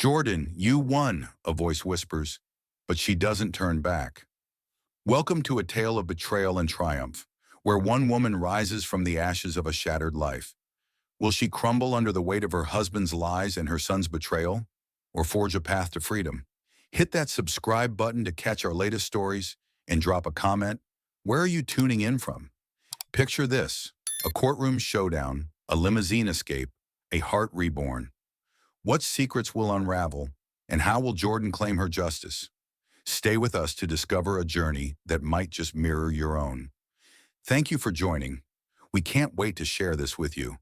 Jordan, you won, a voice whispers, but she doesn't turn back. Welcome to a tale of betrayal and triumph, where one woman rises from the ashes of a shattered life. Will she crumble under the weight of her husband's lies and her son's betrayal, or forge a path to freedom? Hit that subscribe button to catch our latest stories and drop a comment. Where are you tuning in from? Picture this: a courtroom showdown, a limousine escape, a heart reborn. What secrets will unravel, and how will Jordan claim her justice? Stay with us to discover a journey that might just mirror your own. Thank you for joining. We can't wait to share this with you.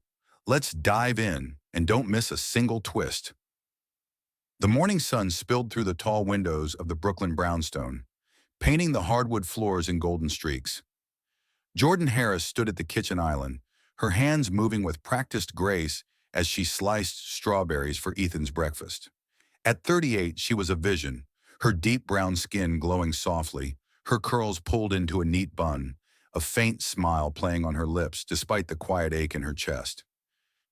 Let's dive in, and don't miss a single twist. The morning sun spilled through the tall windows of the Brooklyn brownstone, painting the hardwood floors in golden streaks. Jordan Harris stood at the kitchen island, her hands moving with practiced grace as she sliced strawberries for Ethan's breakfast. At 38, she was a vision, her deep brown skin glowing softly, her curls pulled into a neat bun, a faint smile playing on her lips despite the quiet ache in her chest.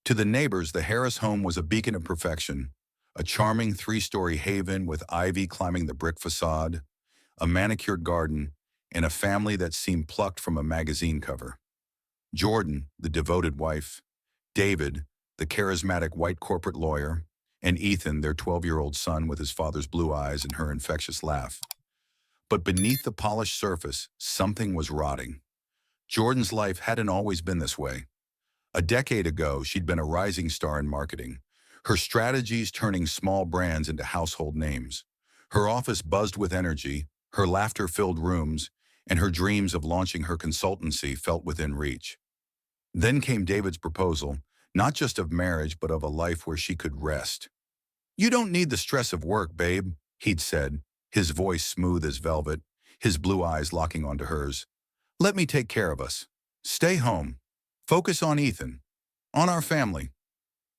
To the neighbors, the Harris home was a beacon of perfection, a charming three-story haven with ivy climbing the brick facade, a manicured garden, and a family that seemed plucked from a magazine cover. Jordan, the devoted wife, David, the charismatic white corporate lawyer, and Ethan, their 12-year-old son with his father's blue eyes and her infectious laugh. But beneath the polished surface, something was rotting. Jordan's life hadn't always been this way. A decade ago, she'd been a rising star in marketing, her strategies turning small brands into household names. Her office buzzed with energy, her laughter-filled rooms, and her dreams of launching her consultancy felt within reach. Then came David's proposal, not just of marriage, but of a life where she could rest. "You don't need the stress of work, babe," he'd said, his voice smooth as velvet, his blue eyes locking onto hers. "Let me take care of us. Stay home. Focus on Ethan. On our family."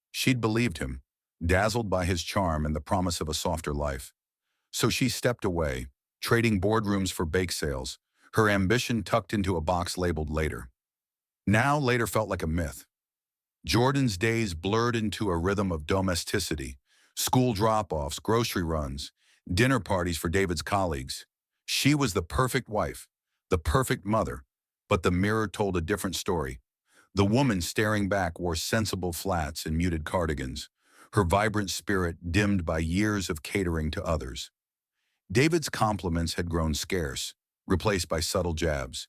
She'd believed him, dazzled by his charm and the promise of a softer life. So she stepped away, trading boardrooms for bake sales, her ambition tucked into a box labeled later. Now later felt like a myth. Jordan's days blurred into a rhythm of domesticity, school drop-offs, grocery runs, dinner parties for David's colleagues. She was the perfect wife, the perfect mother, but the mirror told a different story. The woman staring back wore sensible flats and muted cardigans, her vibrant spirit dimmed by years of catering to others. David's compliments had grown scarce, replaced by subtle jabs.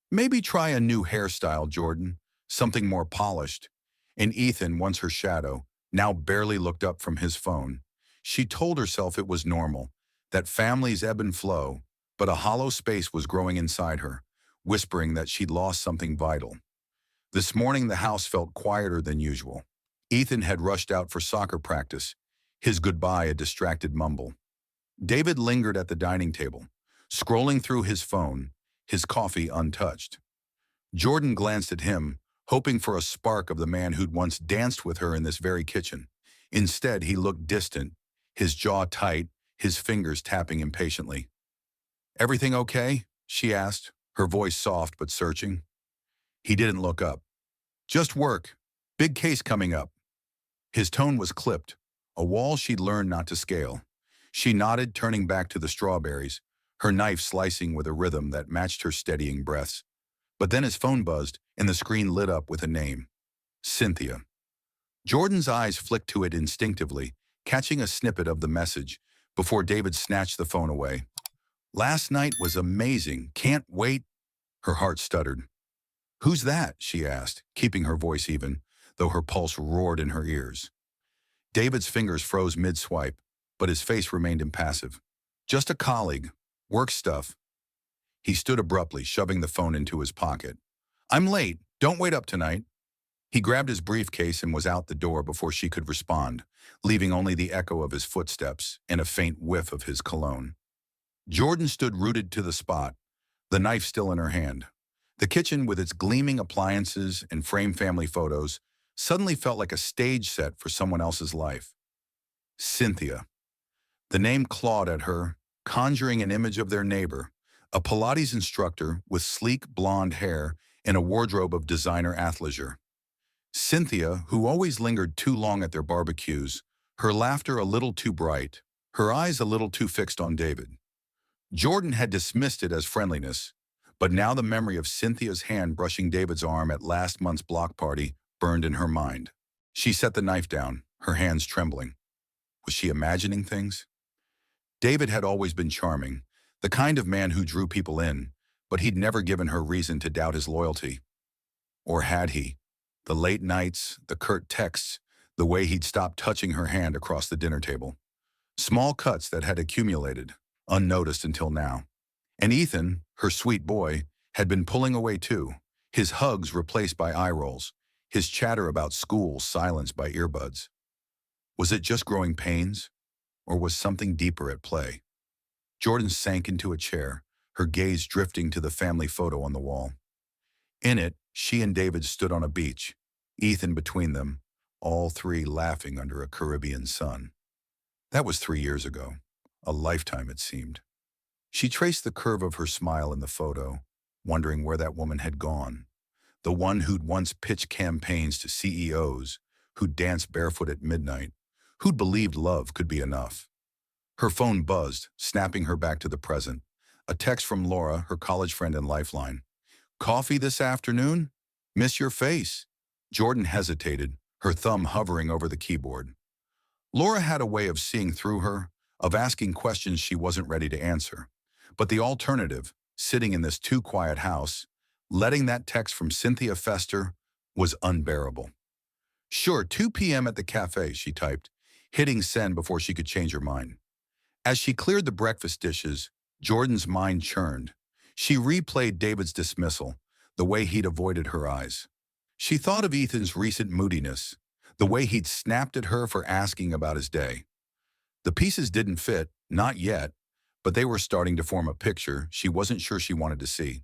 "Maybe try a new hairstyle, Jordan, something more polished." And Ethan, once her shadow, now barely looked up from his phone. She told herself it was normal, that families ebb and flow, but a hollow space was growing inside her, whispering that she'd lost something vital. This morning the house felt quieter than usual. Ethan had rushed out for soccer practice, his goodbye a distracted mumble. David lingered at the dining table, scrolling through his phone, his coffee untouched. Jordan glanced at him, hoping for a spark of the man who'd once danced with her in this very kitchen. Instead, he looked distant, his jaw tight, his fingers tapping impatiently. "Everything okay?" she asked, her voice soft but searching. He didn't look up. "Just work. Big case coming up." His tone was clipped, a wall she'd learned not to scale. She nodded, turning back to the strawberries, her knife slicing with a rhythm that matched her steadying breaths. But then his phone buzzed, and the screen lit up with a name: Cynthia. Jordan's eyes flicked to it instinctively, catching a snippet of the message, before David snatched the phone away. "Last night was amazing. Can't wait." Her heart stuttered. "Who's that?" she asked, keeping her voice even, though her pulse roared in her ears. David's fingers froze mid-swipe, but his face remained impassive. "Just a colleague. Work stuff." He stood abruptly, shoving the phone into his pocket. "I'm late. Don't wait up tonight." He grabbed his briefcase and was out the door before she could respond, leaving only the echo of his footsteps and a faint whiff of his cologne. Jordan stood rooted to the spot, the knife still in her hand. The kitchen, with its gleaming appliances and framed family photos, suddenly felt like a stage set for someone else's life. Cynthia. The name clawed at her, conjuring an image of their neighbor, a Pilates instructor with sleek blonde hair and a wardrobe of designer athleisure. Cynthia, who always lingered too long at their barbecues, her laughter a little too bright, her eyes a little too fixed on David. Jordan had dismissed it as friendliness, but now the memory of Cynthia's hand brushing David's arm at last month's block party burned in her mind. She set the knife down, her hands trembling. Was she imagining things? David had always been charming, the kind of man who drew people in, but he'd never given her reason to doubt his loyalty. Or had he? The late nights, the curt texts, the way he'd stopped touching her hand across the dinner table. Small cuts that had accumulated, unnoticed until now. And Ethan, her sweet boy, had been pulling away too, his hugs replaced by eye rolls, his chatter about school silenced by earbuds. Was it just growing pains, or was something deeper at play? Jordan sank into a chair, her gaze drifting to the family photo on the wall. In it, she and David stood on a beach, Ethan between them, all three laughing under a Caribbean sun. That was 3 years ago, a lifetime it seemed. She traced the curve of her smile in the photo, wondering where that woman had gone. The one who'd once pitched campaigns to CEOs, who'd danced barefoot at midnight, who'd believed love could be enough. Her phone buzzed, snapping her back to the present. A text from Laura, her college friend and lifeline. "Coffee this afternoon? Miss your face." Jordan hesitated, her thumb hovering over the keyboard. Laura had a way of seeing through her, of asking questions she wasn't ready to answer. But the alternative, sitting in this too quiet house, letting that text from Cynthia fester, was unbearable. "Sure, 2 p.m. at the cafe," she typed, hitting send before she could change her mind. As she cleared the breakfast dishes, Jordan's mind churned. She replayed David's dismissal, the way he'd avoided her eyes. She thought of Ethan's recent moodiness, the way he'd snapped at her for asking about his day. The pieces didn't fit, not yet, but they were starting to form a picture she wasn't sure she wanted to see.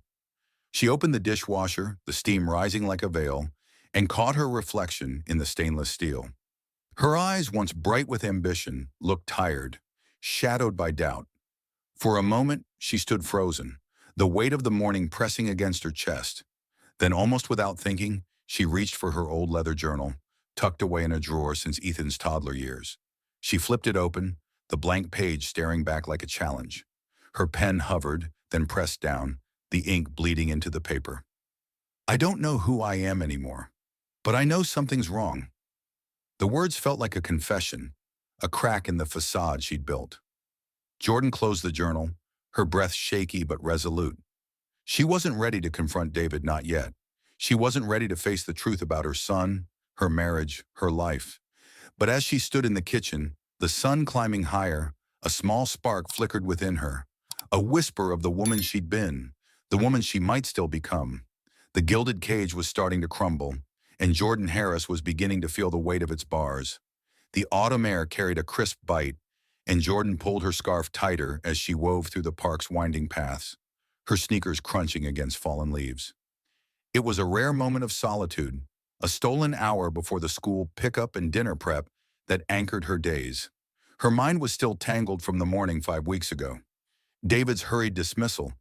She opened the dishwasher, the steam rising like a veil, and caught her reflection in the stainless steel. Her eyes, once bright with ambition, looked tired, shadowed by doubt. For a moment, she stood frozen, the weight of the morning pressing against her chest. Then, almost without thinking, she reached for her old leather journal, tucked away in a drawer since Ethan's toddler years. She flipped it open, the blank page staring back like a challenge. Her pen hovered, then pressed down, the ink bleeding into the paper. "I don't know who I am anymore, but I know something's wrong." The words felt like a confession, a crack in the facade she'd built. Jordan closed the journal, her breath shaky but resolute. She wasn't ready to confront David, not yet. She wasn't ready to face the truth about her son, her marriage, her life. But as she stood in the kitchen, the sun climbing higher, a small spark flickered within her, a whisper of the woman she'd been, the woman she might still become. The gilded cage was starting to crumble, and Jordan Harris was beginning to feel the weight of its bars. The autumn air carried a crisp bite, and Jordan pulled her scarf tighter as she wove through the park's winding paths, her sneakers crunching against fallen leaves. It was a rare moment of solitude, a stolen hour before the school pickup and dinner prep that anchored her days. Her mind was still tangled from the morning 5 weeks ago. David's hurried dismissal,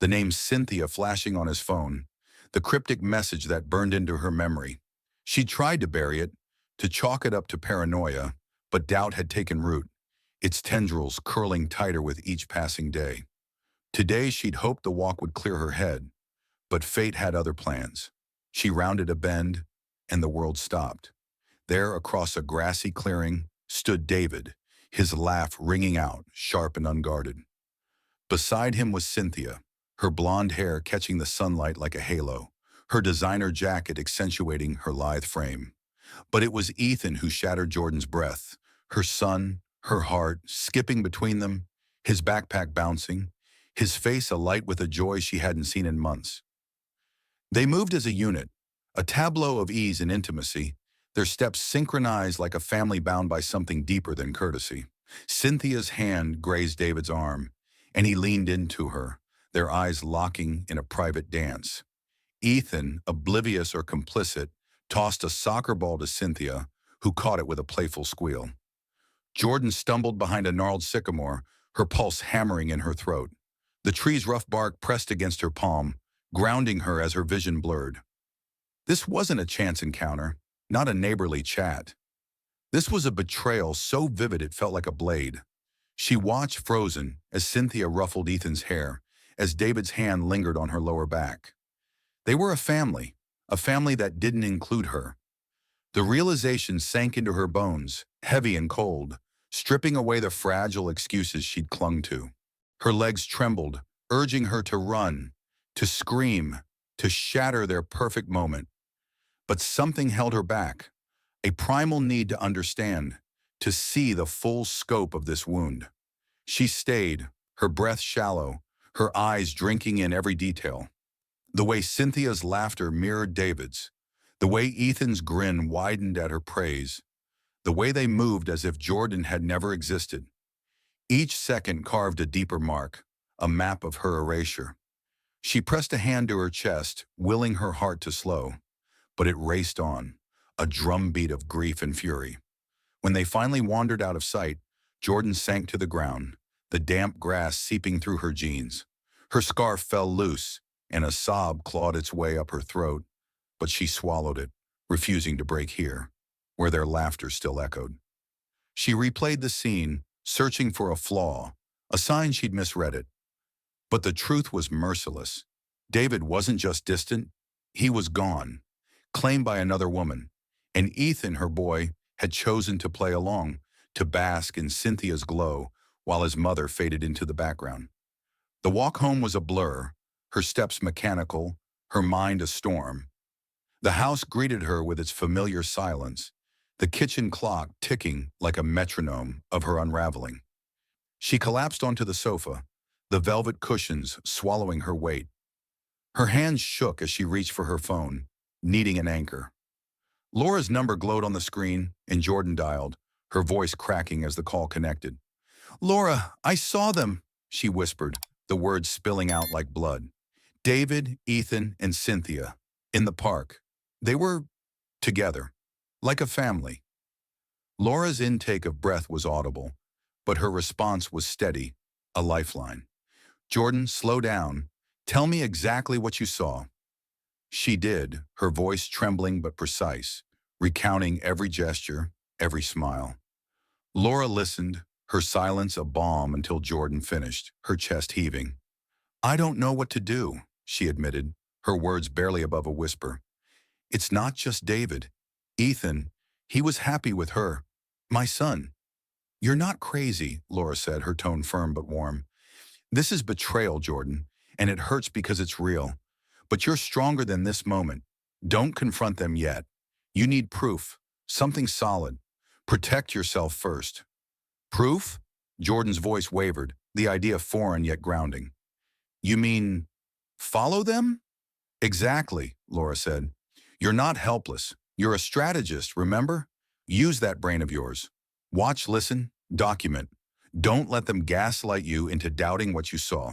the name Cynthia flashing on his phone, the cryptic message that burned into her memory. She tried to bury it, to chalk it up to paranoia, but doubt had taken root, its tendrils curling tighter with each passing day. Today she'd hoped the walk would clear her head, but fate had other plans. She rounded a bend, and the world stopped. There, across a grassy clearing, stood David, his laugh ringing out, sharp and unguarded. Beside him was Cynthia, her blonde hair catching the sunlight like a halo, her designer jacket accentuating her lithe frame. But it was Ethan who shattered Jordan's breath, her son, her heart, skipping between them, his backpack bouncing, his face alight with a joy she hadn't seen in months. They moved as a unit, a tableau of ease and intimacy, their steps synchronized like a family bound by something deeper than courtesy. Cynthia's hand grazed David's arm, and he leaned into her, their eyes locking in a private dance. Ethan, oblivious or complicit, tossed a soccer ball to Cynthia, who caught it with a playful squeal. Jordan stumbled behind a gnarled sycamore, her pulse hammering in her throat. The tree's rough bark pressed against her palm, grounding her as her vision blurred. This wasn't a chance encounter, not a neighborly chat. This was a betrayal so vivid it felt like a blade. She watched frozen as Cynthia ruffled Ethan's hair, as David's hand lingered on her lower back. They were a family that didn't include her. The realization sank into her bones, heavy and cold, stripping away the fragile excuses she'd clung to. Her legs trembled, urging her to run, to scream, to shatter their perfect moment. But something held her back, a primal need to understand, to see the full scope of this wound. She stayed, her breath shallow, her eyes drinking in every detail. The way Cynthia's laughter mirrored David's, the way Ethan's grin widened at her praise, the way they moved as if Jordan had never existed. Each second carved a deeper mark, a map of her erasure. She pressed a hand to her chest, willing her heart to slow, but it raced on, a drumbeat of grief and fury. When they finally wandered out of sight, Jordan sank to the ground, the damp grass seeping through her jeans. Her scarf fell loose, and a sob clawed its way up her throat, but she swallowed it, refusing to break here, where their laughter still echoed. She replayed the scene, searching for a flaw, a sign she'd misread it. But the truth was merciless. David wasn't just distant, he was gone, claimed by another woman, and Ethan, her boy, had chosen to play along, to bask in Cynthia's glow while his mother faded into the background. The walk home was a blur, her steps mechanical, her mind a storm. The house greeted her with its familiar silence, the kitchen clock ticking like a metronome of her unraveling. She collapsed onto the sofa, the velvet cushions swallowing her weight. Her hands shook as she reached for her phone, needing an anchor. Laura's number glowed on the screen, and Jordan dialed, her voice cracking as the call connected. "Laura, I saw them," she whispered, the words spilling out like blood. David, Ethan, and Cynthia, in the park. They were together, like a family. Laura's intake of breath was audible, but her response was steady, a lifeline. "Jordan, slow down. Tell me exactly what you saw." She did, her voice trembling but precise, recounting every gesture, every smile. Laura listened, her silence a balm until Jordan finished, her chest heaving. "I don't know what to do," she admitted, her words barely above a whisper. "It's not just David. Ethan, he was happy with her. My son." "You're not crazy," Laura said, her tone firm but warm. "This is betrayal, Jordan, and it hurts because it's real. But you're stronger than this moment. Don't confront them yet. You need proof, something solid. Protect yourself first." "Proof?" Jordan's voice wavered, the idea foreign yet grounding. "You mean, follow them?" "Exactly," Laura said. "You're not helpless. You're a strategist, remember? Use that brain of yours. Watch, listen, document. Don't let them gaslight you into doubting what you saw."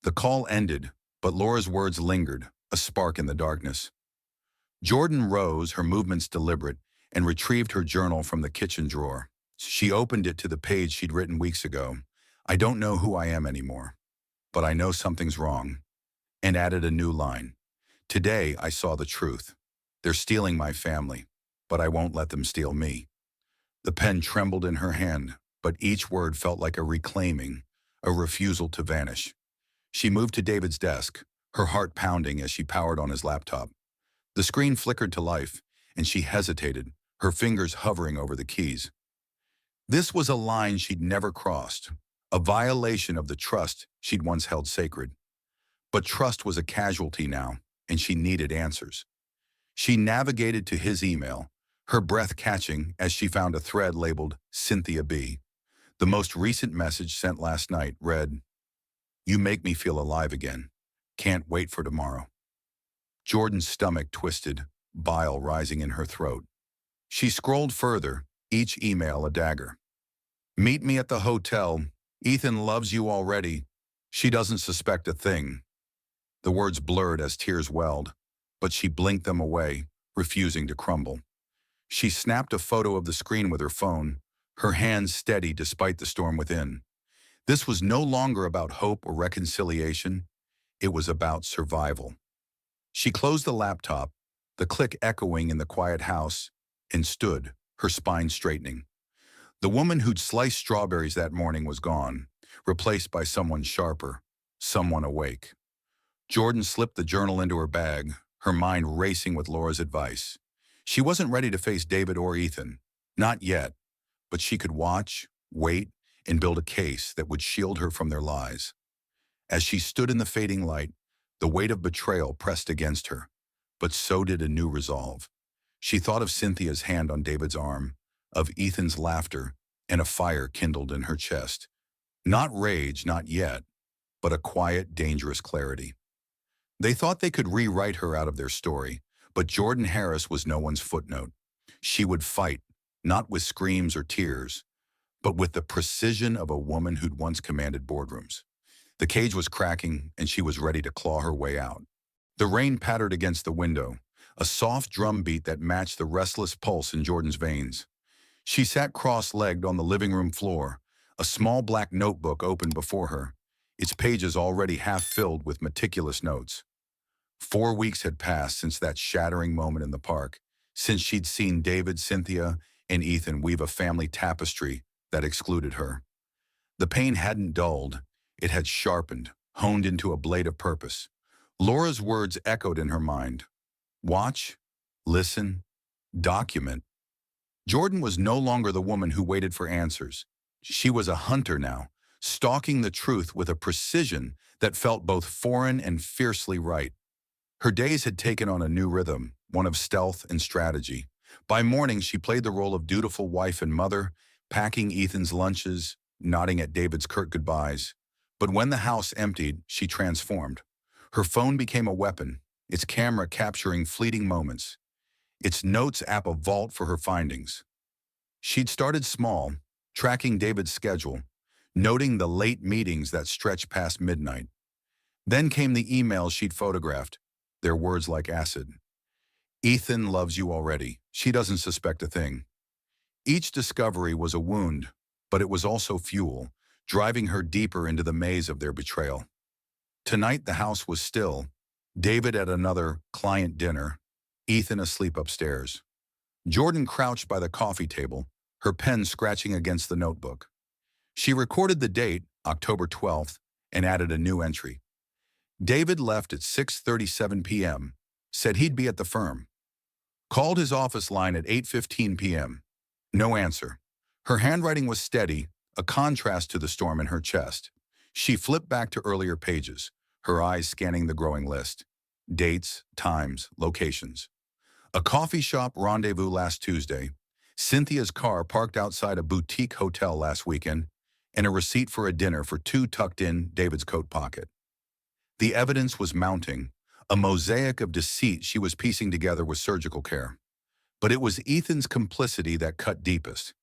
The call ended, but Laura's words lingered, a spark in the darkness. Jordan rose, her movements deliberate, and retrieved her journal from the kitchen drawer. She opened it to the page she'd written weeks ago. "I don't know who I am anymore, but I know something's wrong," and added a new line. "Today I saw the truth. They're stealing my family, but I won't let them steal me." The pen trembled in her hand, but each word felt like a reclaiming, a refusal to vanish. She moved to David's desk, her heart pounding as she powered on his laptop. The screen flickered to life, and she hesitated, her fingers hovering over the keys. This was a line she'd never crossed, a violation of the trust she'd once held sacred. But trust was a casualty now, and she needed answers. She navigated to his email, her breath catching as she found a thread labeled Cynthia B. The most recent message sent last night read, "You make me feel alive again. Can't wait for tomorrow." Jordan's stomach twisted, bile rising in her throat. She scrolled further, each email a dagger. "Meet me at the hotel. Ethan loves you already. She doesn't suspect a thing." The words blurred as tears welled, but she blinked them away, refusing to crumble. She snapped a photo of the screen with her phone, her hands steady despite the storm within. This was no longer about hope or reconciliation. It was about survival. She closed the laptop, the click echoing in the quiet house, and stood, her spine straightening. The woman who'd sliced strawberries that morning was gone, replaced by someone sharper, someone awake. Jordan slipped the journal into her bag, her mind racing with Laura's advice. She wasn't ready to face David or Ethan. Not yet, but she could watch, wait, and build a case that would shield her from their lies. As she stood in the fading light, the weight of betrayal pressed against her, but so did a new resolve. She thought of Cynthia's hand on David's arm, of Ethan's laughter, and a fire kindled in her chest. Not rage, not yet, but a quiet, dangerous clarity. They thought they could rewrite her out of their story, but Jordan Harris was no one's footnote. She would fight, not with screams or tears, but with the precision of a woman who'd once commanded boardrooms. The cage was cracking, and she was ready to claw her way out. The rain pattered against the window, a soft drum beat that matched the restless pulse in Jordan's veins. She sat cross-legged on the living room floor, a small black notebook open before her, its pages already half filled with meticulous notes. 4 weeks had passed since that shattering moment in the park, since she'd seen David, Cynthia, and Ethan weave a family tapestry that excluded her. The pain hadn't dulled, it had sharpened, honed into a blade of purpose. Laura's words echoed in her mind. Watch, listen, document. Jordan was no longer the woman who waited for answers. She was a hunter now, stalking the truth with a precision that felt both foreign and fiercely right. Her days had taken on a new rhythm, one of stealth and strategy. By morning, she played the role of dutiful wife and mother, packing Ethan's lunches, nodding at David's curt goodbyes. But when the house emptied, she transformed. Her phone became a weapon, its camera capturing fleeting moments, its notes app a vault for her findings. She'd started small, tracking David's schedule, noting the late meetings that stretched past midnight. Then came the emails she'd photographed, their words like acid. Ethan loves you already. She doesn't suspect a thing. Each discovery was a wound, but it was also fuel, driving her deeper into the maze of their betrayal. Tonight the house was still, David at another client dinner, Ethan asleep upstairs. Jordan crouched by the coffee table, her pen scratching against the notebook. She recorded the date, October 12th, and added a new entry. David left at 6:37 p.m., said he'd be at the firm. Called his office line at 8:15 p.m. No answer. Her handwriting was steady, a contrast to the storm in her chest. She flipped back to earlier pages, her eyes scanning the growing list. Dates, times, locations. A coffee shop rendezvous last Tuesday, Cynthia's car parked outside a boutique hotel last weekend, and a receipt for a dinner for two tucked in David's coat pocket. The evidence was mounting, a mosaic of deceit she was piecing together with surgical care. But it was Ethan's complicity that cut deepest.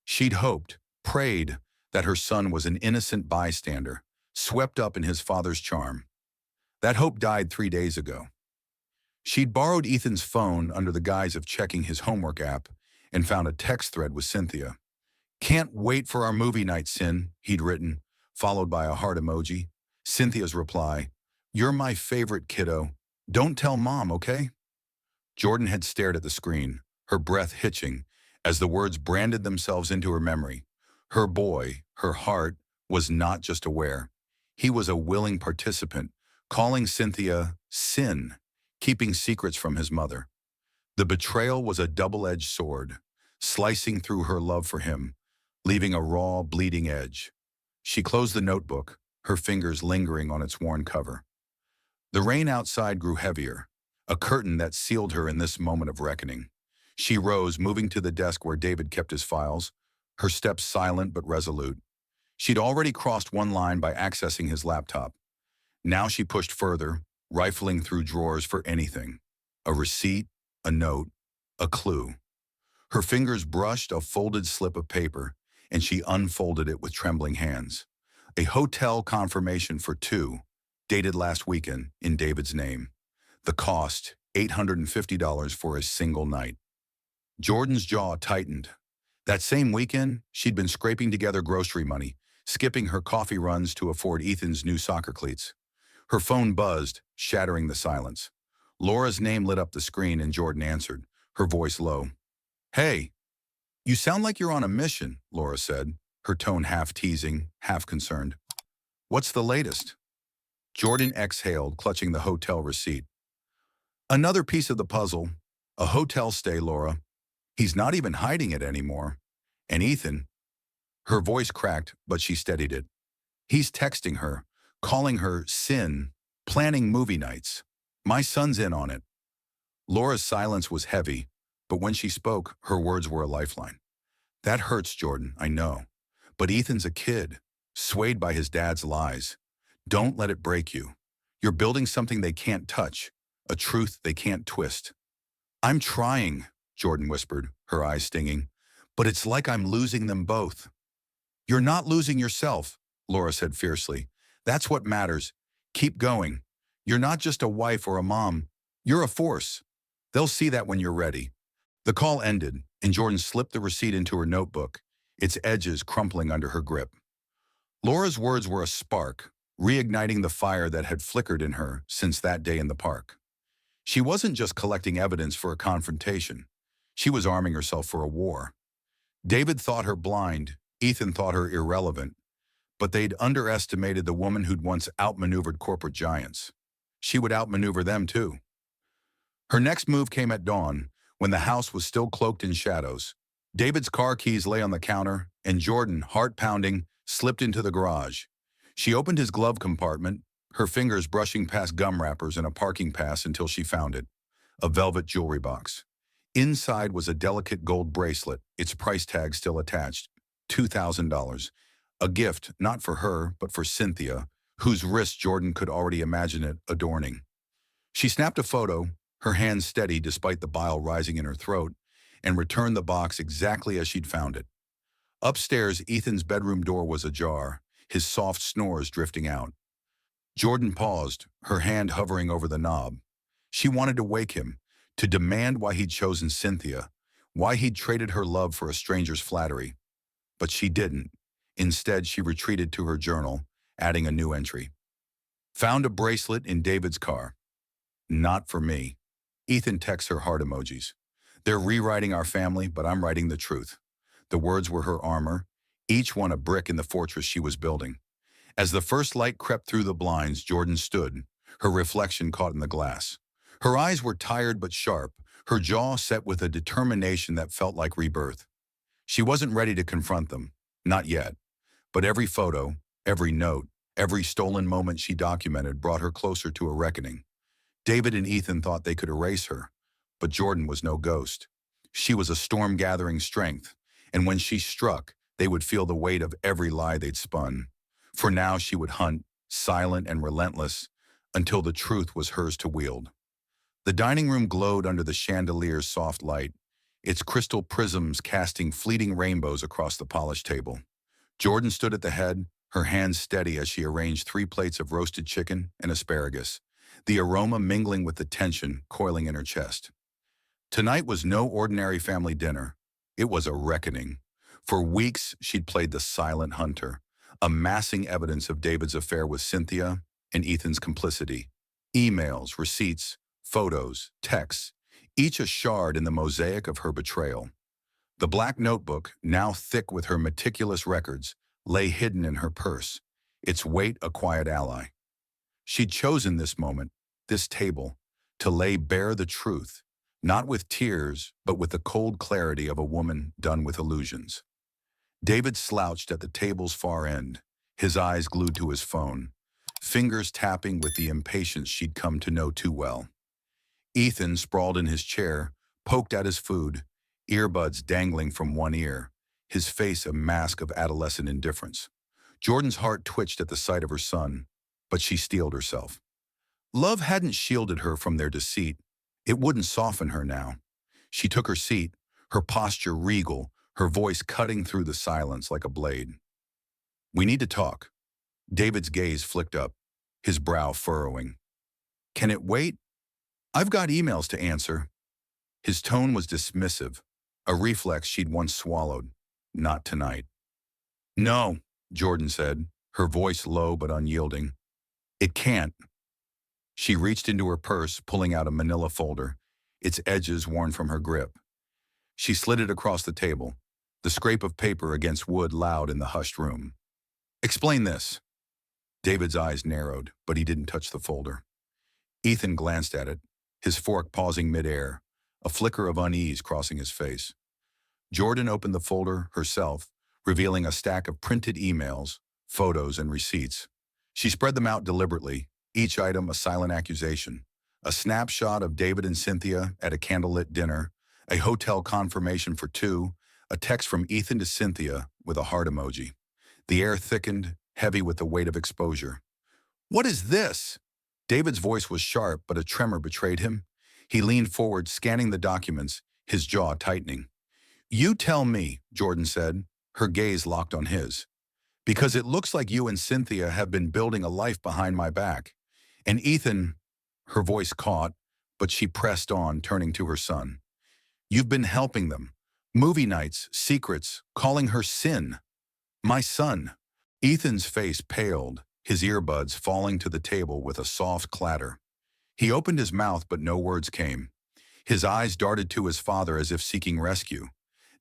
She'd hoped, prayed, that her son was an innocent bystander, swept up in his father's charm. That hope died 3 days ago. She'd borrowed Ethan's phone under the guise of checking his homework app and found a text thread with Cynthia. "Can't wait for our movie night, Cyn," he'd written, followed by a heart emoji. Cynthia's reply, "You're my favorite, kiddo. Don't tell Mom, okay?" Jordan had stared at the screen, her breath hitching, as the words branded themselves into her memory. Her boy, her heart, was not just aware. He was a willing participant, calling Cynthia Cyn, keeping secrets from his mother. The betrayal was a double-edged sword, slicing through her love for him, leaving a raw, bleeding edge. She closed the notebook, her fingers lingering on its worn cover. The rain outside grew heavier, a curtain that sealed her in this moment of reckoning. She rose, moving to the desk where David kept his files, her steps silent but resolute. She'd already crossed one line by accessing his laptop. Now she pushed further, rifling through drawers for anything. A receipt, a note, a clue. Her fingers brushed a folded slip of paper, and she unfolded it with trembling hands. A hotel confirmation for two, dated last weekend, in David's name. The cost, $850 for a single night. Jordan's jaw tightened. That same weekend, she'd been scraping together grocery money, skipping her coffee runs to afford Ethan's new soccer cleats. Her phone buzzed, shattering the silence. Laura's name lit up the screen and Jordan answered, her voice low. "Hey, You sound like you're on a mission, Laura said, her tone half teasing, half concerned. What's the latest? Jordan exhaled, clutching the hotel receipt. Another piece of the puzzle. A hotel stay, Laura. He's not even hiding it anymore. And Ethan, her voice cracked, but she steadied it. He's texting her, calling her Sin, planning movie nights. My son's in on it. Laura's silence was heavy, but when she spoke, her words were a lifeline. That hurts, Jordan, I know. But Ethan's a kid, swayed by his dad's lies. Don't let it break you. You're building something they can't touch, a truth they can't twist. I'm trying, Jordan whispered, her eyes stinging, but it's like I'm losing them both. You're not losing yourself, Laura said fiercely. That's what matters. Keep going. You're not just a wife or a mom. You're a force. They'll see that when you're ready. The call ended, and Jordan slipped the receipt into her notebook, its edges crumpling under her grip. Laura's words were a spark, reigniting the fire that had flickered in her since that day in the park. She wasn't just collecting evidence for a confrontation. She was arming herself for a war. David thought her blind, Ethan thought her irrelevant, but they'd underestimated the woman who'd once outmaneuvered corporate giants. She would outmaneuver them too. Her next move came at dawn, when the house was still cloaked in shadows. David's car keys lay on the counter, and Jordan, heart-pounding, slipped into the garage. She opened his glove compartment, her fingers brushing past gum wrappers and a parking pass until she found it, a velvet jewelry box. Inside was a delicate gold bracelet, its price tag still attached, $2,000. A gift not for her, but for Cynthia, whose wrist Jordan could already imagine it adorning. She snapped a photo, her hands steady despite the bile rising in her throat, and returned the box exactly as she'd found it. Upstairs, Ethan's bedroom door was ajar, his soft snores drifting out. Jordan paused, her hand hovering over the knob. She wanted to wake him, to demand why he'd chosen Cynthia, why he'd traded her love for a stranger's flattery. But she didn't. Instead, she retreated to her journal, adding a new entry. Found a bracelet in David's car. Not for me. Ethan texts her heart emojis. They're rewriting our family, but I'm writing the truth. The words were her armor, each one a brick in the fortress she was building. As the first light crept through the blinds, Jordan stood, her reflection caught in the glass. Her eyes were tired but sharp, her jaw set with a determination that felt like rebirth. She wasn't ready to confront them, not yet. But every photo, every note, every stolen moment she documented brought her closer to a reckoning. David and Ethan thought they could erase her, but Jordan was no ghost. She was a storm-gathering strength, and when she struck, they would feel the weight of every lie they'd spun. For now she would hunt, silent and relentless, until the truth was hers to wield. The dining room glowed under the chandelier's soft light, its crystal prisms casting fleeting rainbows across the polished table. Jordan stood at the head, her hands steady as she arranged 3 plates of roasted chicken and asparagus, the aroma mingling with the tension coiling in her chest. Tonight was no ordinary family dinner. It was a reckoning. For weeks, she'd played the silent hunter, amassing evidence of David's affair with Cynthia and Ethan's complicity. Emails, receipts, photos, texts, each a shard in the mosaic of her betrayal. The black notebook, now thick with her meticulous records, lay hidden in her purse, its weight a quiet ally. She'd chosen this moment, this table, to lay bare the truth, not with tears, but with the cold clarity of a woman done with illusions. David slouched at the table's far end, his eyes glued to his phone, fingers tapping with the impatience she'd come to know too well. Ethan, sprawled in his chair, poked at his food, earbuds dangling from one ear, his face a mask of adolescent indifference. Jordan's heart twitched at the sight of her son, but she steeled herself. Love hadn't shielded her from their deceit. It wouldn't soften her now. She took her seat, her posture regal, her voice cutting through the silence like a blade. We need to talk. David's gaze flicked up, his brow furrowing. Can it wait? I've got emails to answer. His tone was dismissive, a reflex she'd once swallowed. Not tonight. No, Jordan said, her voice low but unyielding. It can't. She reached into her purse, pulling out a manila folder, its edges worn from her grip. She slid it across the table. the scrape of paper against wood loud in the hushed room. Explain this. David's eyes narrowed, but he didn't touch the folder. Ethan glanced at it, his fork pausing midair, a flicker of unease crossing his face. Jordan opened the folder herself, revealing a stack of printed emails, photos, and receipts. She spread them out deliberately, each item a silent accusation. A snapshot of David and Cynthia at a candlelit dinner, a hotel confirmation for two, a text from Ethan to Cynthia with a heart emoji. The air thickened, heavy with the weight of exposure. What is this? David's voice was sharp, but a tremor betrayed him. He leaned forward, scanning the documents, his jaw tightening. You tell me, Jordan said, her gaze locked on his. Because it looks like you and Cynthia have been building a life behind my back. And Ethan, her voice caught, but she pressed on, turning to her son. You've been helping them. Movie nights, secrets, calling her Sin. My son. Ethan's face paled, his earbuds falling to the table with a soft clatter. He opened his mouth, but no words came. His eyes darted to his father as if seeking rescue.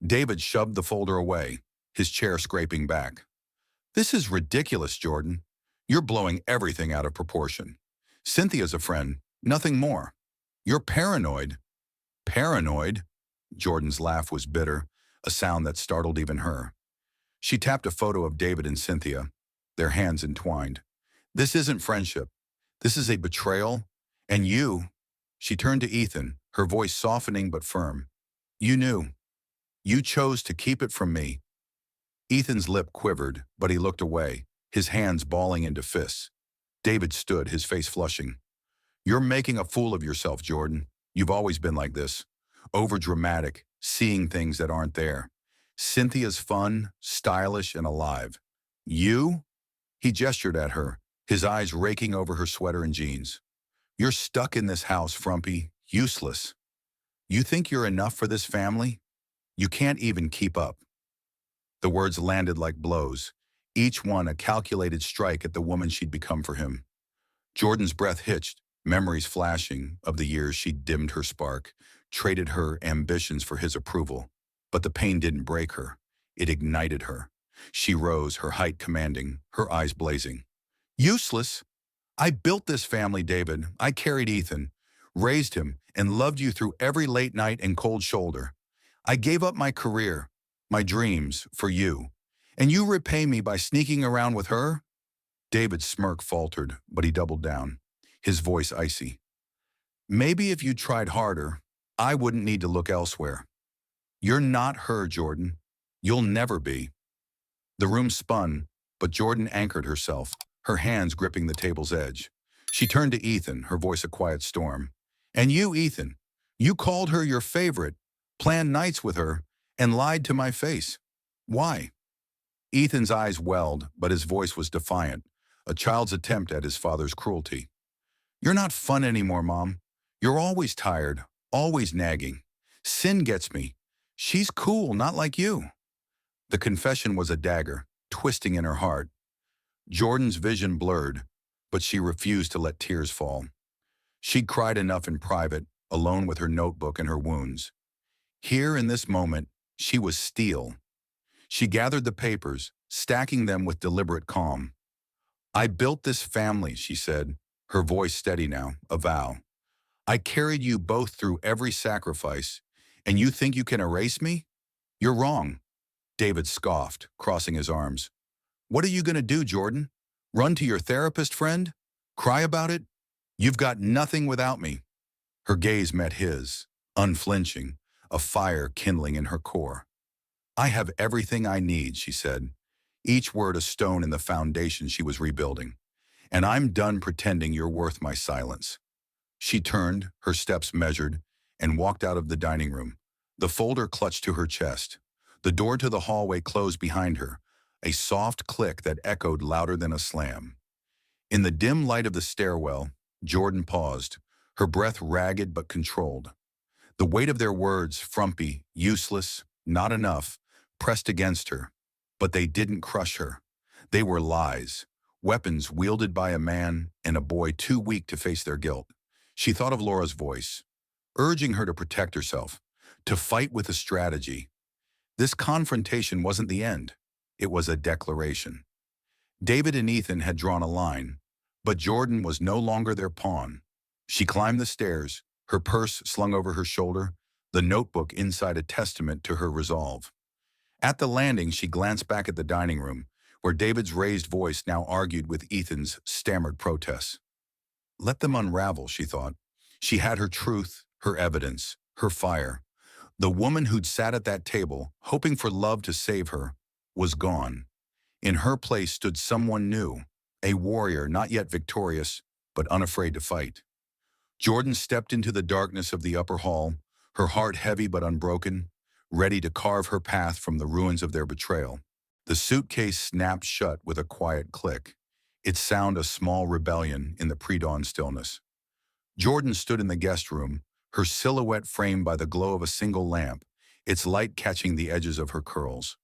David shoved the folder away, his chair scraping back. This is ridiculous, Jordan. You're blowing everything out of proportion. Cynthia's a friend, nothing more. You're paranoid. Paranoid? Jordan's laugh was bitter, a sound that startled even her. She tapped a photo of David and Cynthia, their hands entwined. This isn't friendship. This is a betrayal. And you, she turned to Ethan, her voice softening but firm. You knew. You chose to keep it from me. Ethan's lip quivered, but he looked away, his hands balling into fists. David stood, his face flushing. You're making a fool of yourself, Jordan. You've always been like this. Overdramatic, seeing things that aren't there. Cynthia's fun, stylish, and alive. You? He gestured at her, his eyes raking over her sweater and jeans. You're stuck in this house, frumpy, useless. You think you're enough for this family? You can't even keep up. The words landed like blows, each one a calculated strike at the woman she'd become for him. Jordan's breath hitched, memories flashing of the years she'd dimmed her spark, traded her ambitions for his approval. But the pain didn't break her. It ignited her. She rose, her height commanding, her eyes blazing. Useless? I built this family, David. I carried Ethan, raised him, and loved you through every late night and cold shoulder. I gave up my career, my dreams, for you. And you repay me by sneaking around with her? David's smirk faltered, but he doubled down, his voice icy. Maybe if you tried harder, I wouldn't need to look elsewhere. You're not her, Jordan. You'll never be. The room spun, but Jordan anchored herself, her hands gripping the table's edge. She turned to Ethan, her voice a quiet storm. And you, Ethan, you called her your favorite, planned nights with her, and lied to my face. Why? Ethan's eyes welled, but his voice was defiant, a child's attempt at his father's cruelty. You're not fun anymore, Mom. You're always tired, always nagging. Sin gets me. She's cool, not like you. The confession was a dagger, twisting in her heart. Jordan's vision blurred, but she refused to let tears fall. She'd cried enough in private, alone with her notebook and her wounds. Here in this moment, she was steel. She gathered the papers, stacking them with deliberate calm. I built this family, she said, her voice steady now, a vow. I carried you both through every sacrifice, and you think you can erase me? You're wrong. David scoffed, crossing his arms. What are you going to do, Jordan? Run to your therapist friend? Cry about it? You've got nothing without me. Her gaze met his, unflinching, a fire kindling in her core. I have everything I need, she said, each word a stone in the foundation she was rebuilding. And I'm done pretending you're worth my silence. She turned, her steps measured, and walked out of the dining room, the folder clutched to her chest. The door to the hallway closed behind her, a soft click that echoed louder than a slam. In the dim light of the stairwell, Jordan paused, her breath ragged but controlled. The weight of their words, frumpy, useless, not enough, pressed against her. But they didn't crush her. They were lies, weapons wielded by a man and a boy too weak to face their guilt. She thought of Laura's voice, urging her to protect herself, to fight with a strategy. This confrontation wasn't the end. It was a declaration. David and Ethan had drawn a line, but Jordan was no longer their pawn. She climbed the stairs, her purse slung over her shoulder, the notebook inside a testament to her resolve. At the landing, she glanced back at the dining room, where David's raised voice now argued with Ethan's stammered protests. Let them unravel, she thought. She had her truth, her evidence, her fire. The woman who'd sat at that table, hoping for love to save her, was gone. In her place stood someone new, a warrior not yet victorious, but unafraid to fight. Jordan stepped into the darkness of the upper hall, her heart heavy but unbroken, ready to carve her path from the ruins of their betrayal. The suitcase snapped shut with a quiet click, its sound a small rebellion in the pre-dawn stillness. Jordan stood in the guest room, her silhouette framed by the glow of a single lamp, its light catching the edges of her curls.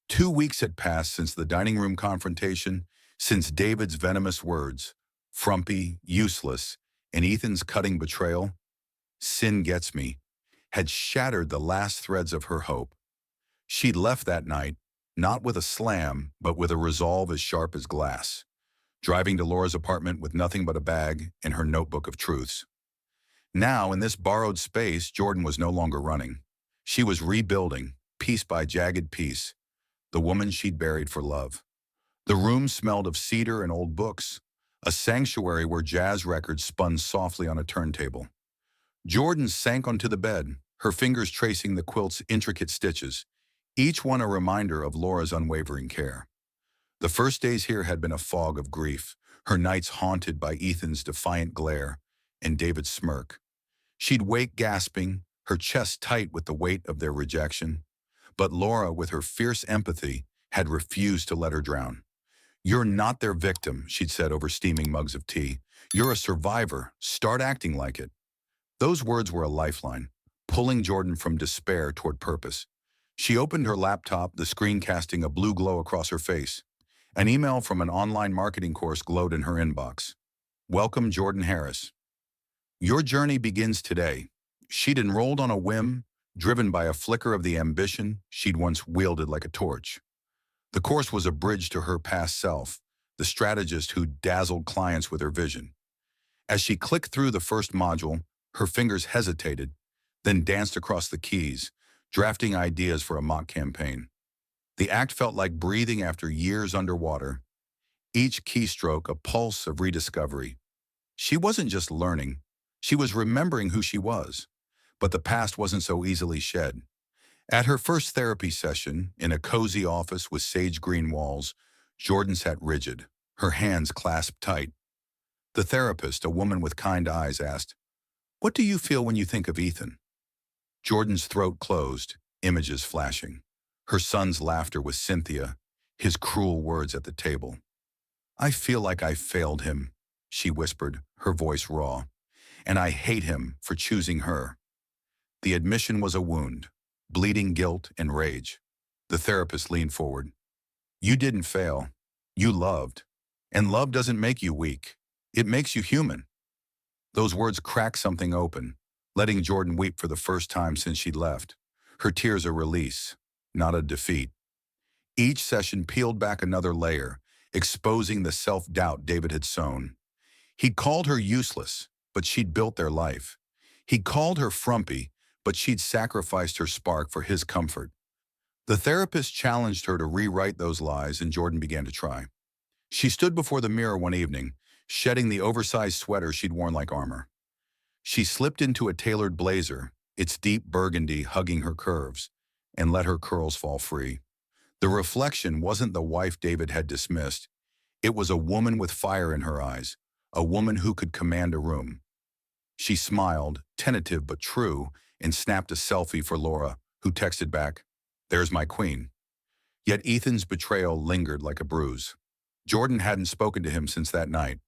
2 weeks had passed since the dining room confrontation, since David's venomous words, frumpy, useless, and Ethan's cutting betrayal, sin gets me, had shattered the last threads of her hope. She'd left that night, not with a slam, but with a resolve as sharp as glass, driving to Laura's apartment with nothing but a bag and her notebook of truths. Now, in this borrowed space, Jordan was no longer running. She was rebuilding, piece by jagged piece, the woman she'd buried for love. The room smelled of cedar and old books, a sanctuary where jazz records spun softly on a turntable. Jordan sank onto the bed, her fingers tracing the quilt's intricate stitches, each one a reminder of Laura's unwavering care. The first days here had been a fog of grief, her nights haunted by Ethan's defiant glare and David's smirk. She'd wake gasping, her chest tight with the weight of their rejection. But Laura, with her fierce empathy, had refused to let her drown. You're not their victim, she'd said over steaming mugs of tea. You're a survivor. Start acting like it. Those words were a lifeline, pulling Jordan from despair toward purpose. She opened her laptop, the screen casting a blue glow across her face. An email from an online marketing course glowed in her inbox. Welcome, Jordan Harris. Your journey begins today. She'd enrolled on a whim, driven by a flicker of the ambition she'd once wielded like a torch. The course was a bridge to her past self, the strategist who dazzled clients with her vision. As she clicked through the first module, her fingers hesitated, then danced across the keys, drafting ideas for a mock campaign. The act felt like breathing after years underwater, each keystroke a pulse of rediscovery. She wasn't just learning, she was remembering who she was, but the past wasn't so easily shed. At her first therapy session, in a cozy office with sage green walls, Jordan sat rigid, her hands clasped tight. The therapist, a woman with kind eyes, asked, "What do you feel when you think of Ethan?" Jordan's throat closed, images flashing. Her son's laughter with Cynthia, his cruel words at the table. "I feel like I failed him," she whispered, her voice raw. "And I hate him for choosing her." The admission was a wound, bleeding guilt and rage. The therapist leaned forward. "You didn't fail. You loved. And love doesn't make you weak. It makes you human." Those words cracked something open, letting Jordan weep for the first time since she'd left. Her tears a release, not a defeat. Each session peeled back another layer, exposing the self-doubt David had sown. He'd called her useless, but she'd built their life. He'd called her frumpy, but she'd sacrificed her spark for his comfort. The therapist challenged her to rewrite those lies, and Jordan began to try. She stood before the mirror one evening, shedding the oversized sweater she'd worn like armor. She slipped into a tailored blazer, its deep burgundy hugging her curves, and let her curls fall free. The reflection wasn't the wife David had dismissed. It was a woman with fire in her eyes, a woman who could command a room. She smiled, tentative but true, and snapped a selfie for Laura, who texted back, "There's my queen." Yet Ethan's betrayal lingered like a bruise. Jordan hadn't spoken to him since that night,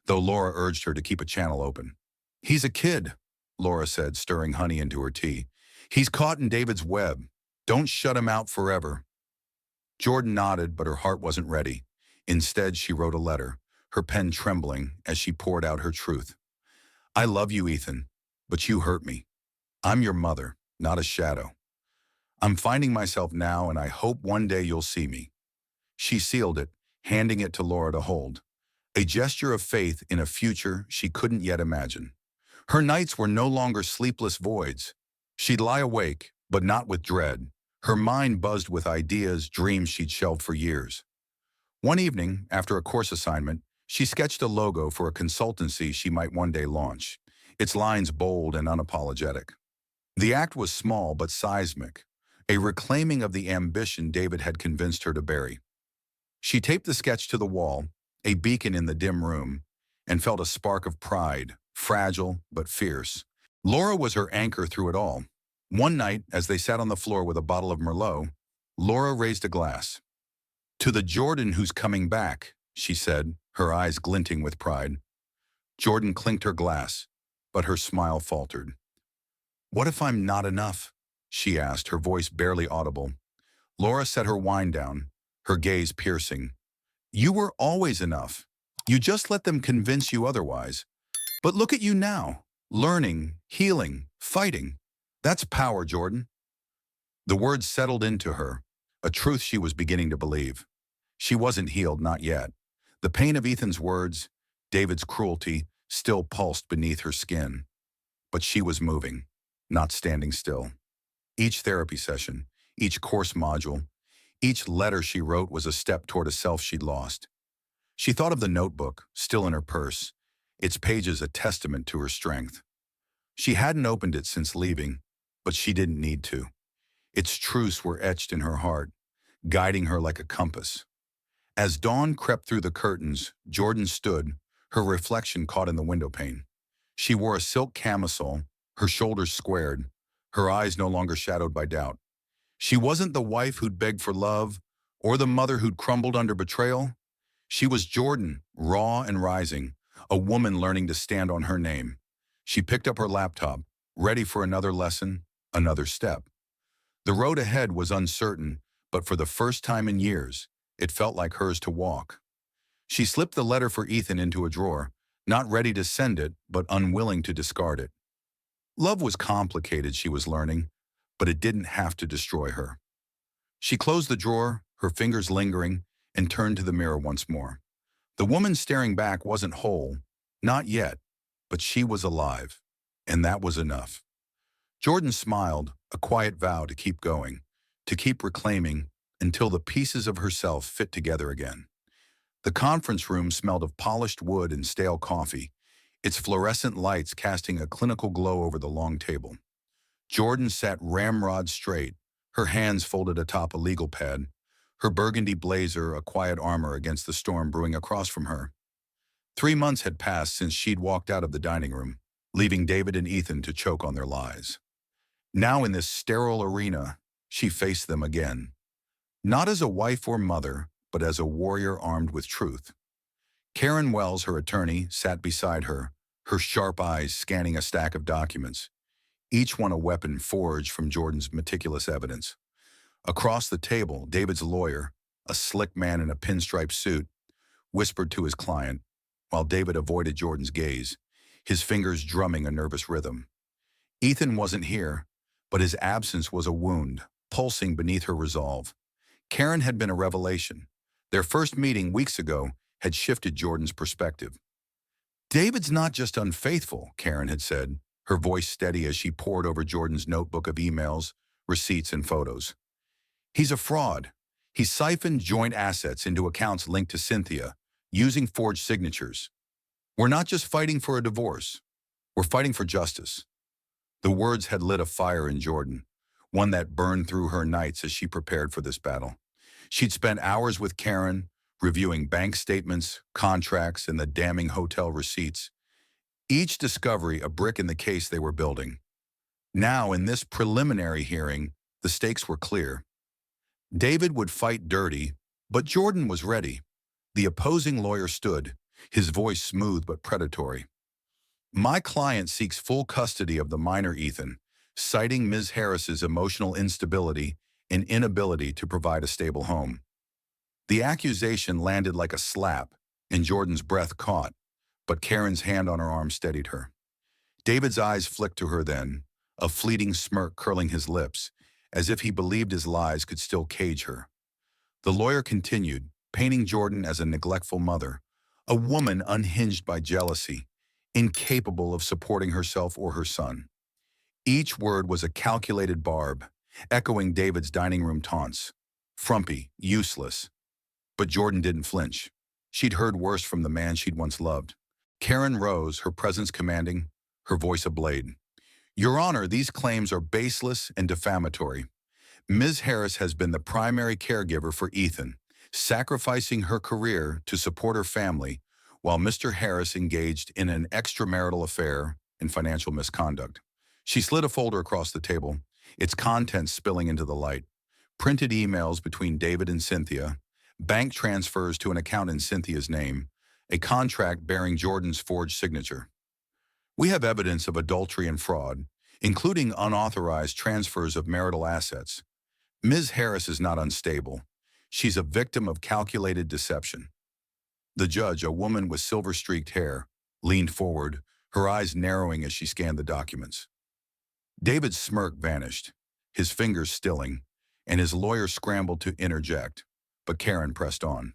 though Laura urged her to keep a channel open. "He's a kid," Laura said, stirring honey into her tea. "He's caught in David's web. Don't shut him out forever." Jordan nodded, but her heart wasn't ready. Instead, she wrote a letter, her pen trembling as she poured out her truth. "I love you, Ethan, but you hurt me. I'm your mother, not a shadow. I'm finding myself now, and I hope one day you'll see me." She sealed it, handing it to Laura to hold, a gesture of faith in a future she couldn't yet imagine. Her nights were no longer sleepless voids. She'd lie awake, but not with dread. Her mind buzzed with ideas, dreams she'd shelved for years. One evening, after a course assignment, she sketched a logo for a consultancy she might one day launch, its lines bold and unapologetic. The act was small but seismic, a reclaiming of the ambition David had convinced her to bury. She taped the sketch to the wall, a beacon in the dim room, and felt a spark of pride, fragile but fierce. Laura was her anchor through it all. One night, as they sat on the floor with a bottle of Merlot, Laura raised a glass. "To the Jordan who's coming back," she said, her eyes glinting with pride. Jordan clinked her glass, but her smile faltered. "What if I'm not enough?" she asked, her voice barely audible. Laura set her wine down, her gaze piercing. "You were always enough. You just let them convince you otherwise. But look at you now, learning, healing, fighting. That's power, Jordan." The words settled into her, a truth she was beginning to believe. She wasn't healed, not yet. The pain of Ethan's words, David's cruelty, still pulsed beneath her skin. But she was moving, not standing still. Each therapy session, each course module, each letter she wrote was a step toward a self she'd lost. She thought of the notebook, still in her purse, its pages a testament to her strength. She hadn't opened it since leaving, but she didn't need to. Its truths were etched in her heart, guiding her like a compass. As dawn crept through the curtains, Jordan stood, her reflection caught in the windowpane. She wore a silk camisole, her shoulders squared, her eyes no longer shadowed by doubt. She wasn't the wife who'd begged for love, or the mother who'd crumbled under betrayal. She was Jordan, raw and rising, a woman learning to stand on her name. She picked up her laptop, ready for another lesson, another step. The road ahead was uncertain, but for the first time in years, it felt like hers to walk. She slipped the letter for Ethan into a drawer, not ready to send it, but unwilling to discard it. Love was complicated, she was learning, but it didn't have to destroy her. She closed the drawer, her fingers lingering, and turned to the mirror once more. The woman staring back wasn't whole, not yet, but she was alive, and that was enough. Jordan smiled, a quiet vow to keep going, to keep reclaiming, until the pieces of herself fit together again. The conference room smelled of polished wood and stale coffee, its fluorescent lights casting a clinical glow over the long table. Jordan sat ramrod straight, her hands folded atop a legal pad, her burgundy blazer a quiet armor against the storm brewing across from her. 3 months had passed since she'd walked out of the dining room, leaving David and Ethan to choke on their lies. Now in this sterile arena, she faced them again. Not as a wife or mother, but as a warrior armed with truth. Karen Wells, her attorney, sat beside her, her sharp eyes scanning a stack of documents, each one a weapon forged from Jordan's meticulous evidence. Across the table, David's lawyer, a slick man in a pinstripe suit, whispered to his client, while David avoided Jordan's gaze, his fingers drumming a nervous rhythm. Ethan wasn't here, but his absence was a wound, pulsing beneath her resolve. Karen had been a revelation. Their first meeting weeks ago had shifted Jordan's perspective. "David's not just unfaithful," Karen had said, her voice steady as she pored over Jordan's notebook of emails, receipts, and photos. "He's a fraud. He siphoned joint assets into accounts linked to Cynthia, using forged signatures. We're not just fighting for a divorce. We're fighting for justice." The words had lit a fire in Jordan, one that burned through her nights as she prepared for this battle. She'd spent hours with Karen, reviewing bank statements, contracts, and the damning hotel receipts, each discovery a brick in the case they were building. Now, in this preliminary hearing, the stakes were clear. David would fight dirty, but Jordan was ready. The opposing lawyer stood, his voice smooth but predatory. "My client seeks full custody of the minor Ethan, citing Ms. Harris's emotional instability and inability to provide a stable home." The accusation landed like a slap, and Jordan's breath caught, but Karen's hand on her arm steadied her. David's eyes flicked to her then, a fleeting smirk curling his lips, as if he believed his lies could still cage her. The lawyer continued, painting Jordan as a neglectful mother, a woman unhinged by jealousy, incapable of supporting herself or her son. Each word was a calculated barb, echoing David's dining room taunts. Frumpy, useless. But Jordan didn't flinch. She'd heard worse from the man she'd once loved. Karen rose, her presence commanding, her voice a blade. Your Honor, these claims are baseless and defamatory. Ms. Harris has been the primary caregiver for Ethan, sacrificing her career to support her family, while Mr. Harris engaged in an extramarital affair and financial misconduct. She slid a folder across the table, its contents spilling into the light. Printed emails between David and Cynthia, bank transfers to an account in Cynthia's name, a contract bearing Jordan's forged signature. We have evidence of adultery and fraud, including unauthorized transfers of marital assets. Ms. Harris is not unstable. She's a victim of calculated deception. The judge, a woman with silver-streaked hair, leaned forward, her eyes narrowing as she scanned the documents. David's smirk vanished, his fingers stilling, and his lawyer scrambled to interject, but Karen pressed on.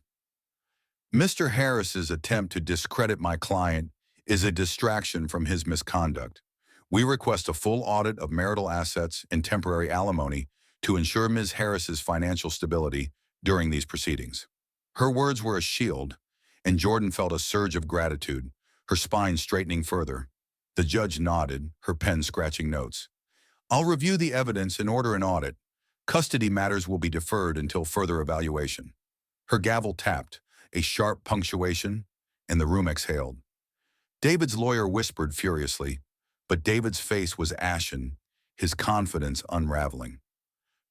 Mr. Harris's attempt to discredit my client is a distraction from his misconduct. We request a full audit of marital assets and temporary alimony to ensure Ms. Harris's financial stability during these proceedings. Her words were a shield, and Jordan felt a surge of gratitude, her spine straightening further. The judge nodded, her pen scratching notes. I'll review the evidence and order an audit. Custody matters will be deferred until further evaluation. Her gavel tapped, a sharp punctuation, and the room exhaled. David's lawyer whispered furiously, but David's face was ashen, his confidence unraveling.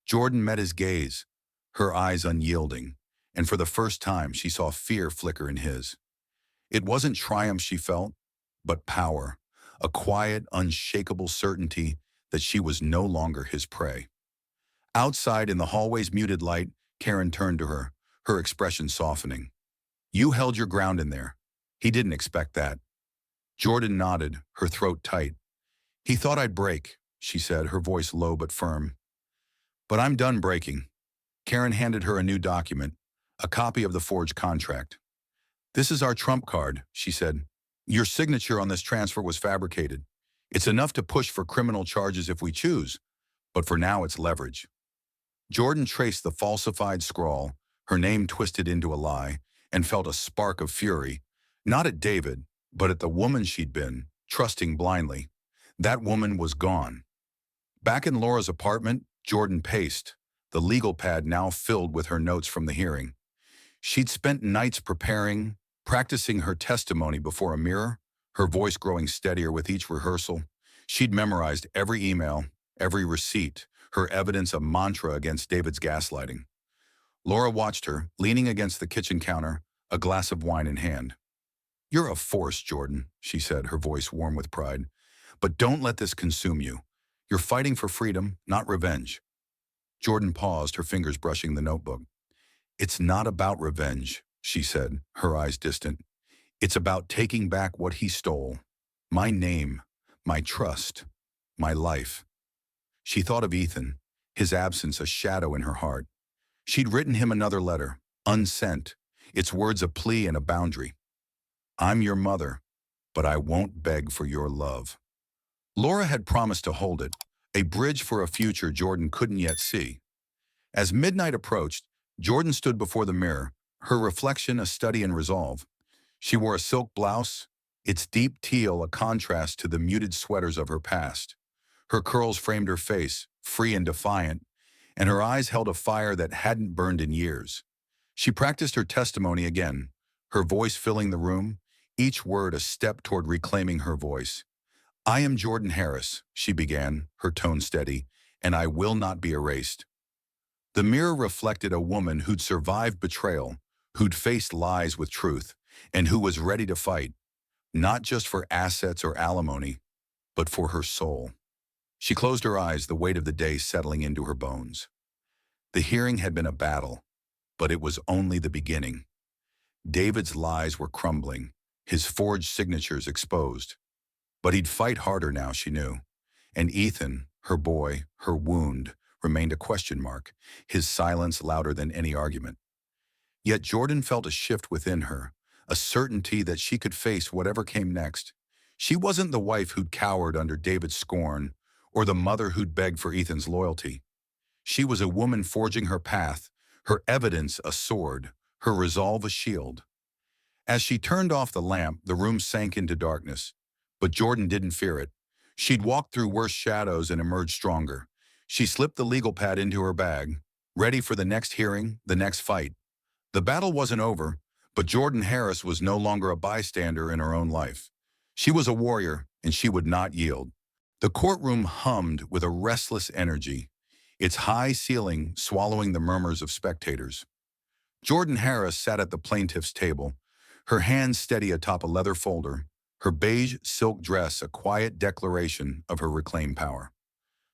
Jordan met his gaze, her eyes unyielding, and for the first time she saw fear flicker in his. It wasn't triumph she felt, but power, a quiet, unshakable certainty that she was no longer his prey. Outside in the hallway's muted light, Karen turned to her, her expression softening. You held your ground in there. He didn't expect that. Jordan nodded, her throat tight. He thought I'd break, she said, her voice low but firm. But I'm done breaking. Karen handed her a new document, a copy of the forged contract. This is our trump card, she said. Your signature on this transfer was fabricated. It's enough to push for criminal charges if we choose, but for now it's leverage. Jordan traced the falsified scrawl, her name twisted into a lie, and felt a spark of fury, not at David, but at the woman she'd been, trusting blindly. That woman was gone. Back in Laura's apartment, Jordan paced, the legal pad now filled with her notes from the hearing. She'd spent nights preparing, practicing her testimony before a mirror, her voice growing steadier with each rehearsal. She'd memorized every email, every receipt, her evidence a mantra against David's gaslighting. Laura watched her, leaning against the kitchen counter, a glass of wine in hand. You're a force, Jordan, she said, her voice warm with pride. But don't let this consume you. You're fighting for freedom, not revenge. Jordan paused, her fingers brushing the notebook. It's not about revenge, she said, her eyes distant. It's about taking back what he stole. My name, my trust, my life. She thought of Ethan, his absence a shadow in her heart. She'd written him another letter, unsent, its words a plea and a boundary. I'm your mother, but I won't beg for your love. Laura had promised to hold it, a bridge for a future Jordan couldn't yet see. As midnight approached, Jordan stood before the mirror, her reflection a study in resolve. She wore a silk blouse, its deep teal a contrast to the muted sweaters of her past. Her curls framed her face, free and defiant, and her eyes held a fire that hadn't burned in years. She practiced her testimony again, her voice filling the room, each word a step toward reclaiming her voice. I am Jordan Harris, she began, her tone steady, and I will not be erased. The mirror reflected a woman who'd survived betrayal, who'd faced lies with truth, and who was ready to fight, not just for assets or alimony, but for her soul. She closed her eyes, the weight of the day settling into her bones. The hearing had been a battle, but it was only the beginning. David's lies were crumbling, his forged signatures exposed. But he'd fight harder now, she knew. And Ethan, her boy, her wound, remained a question mark, his silence louder than any argument. Yet Jordan felt a shift within her, a certainty that she could face whatever came next. She wasn't the wife who'd cowered under David's scorn, or the mother who'd begged for Ethan's loyalty. She was a woman forging her path, her evidence a sword, her resolve a shield. As she turned off the lamp, the room sank into darkness. But Jordan didn't fear it. She'd walked through worse shadows and emerged stronger. She slipped the legal pad into her bag, ready for the next hearing, the next fight. The battle wasn't over, but Jordan Harris was no longer a bystander in her own life. She was a warrior, and she would not yield. The courtroom hummed with a restless energy, its high ceiling swallowing the murmurs of spectators. Jordan Harris sat at the plaintiff's table, her hands steady atop a leather folder, her beige silk dress a quiet declaration of her reclaimed power.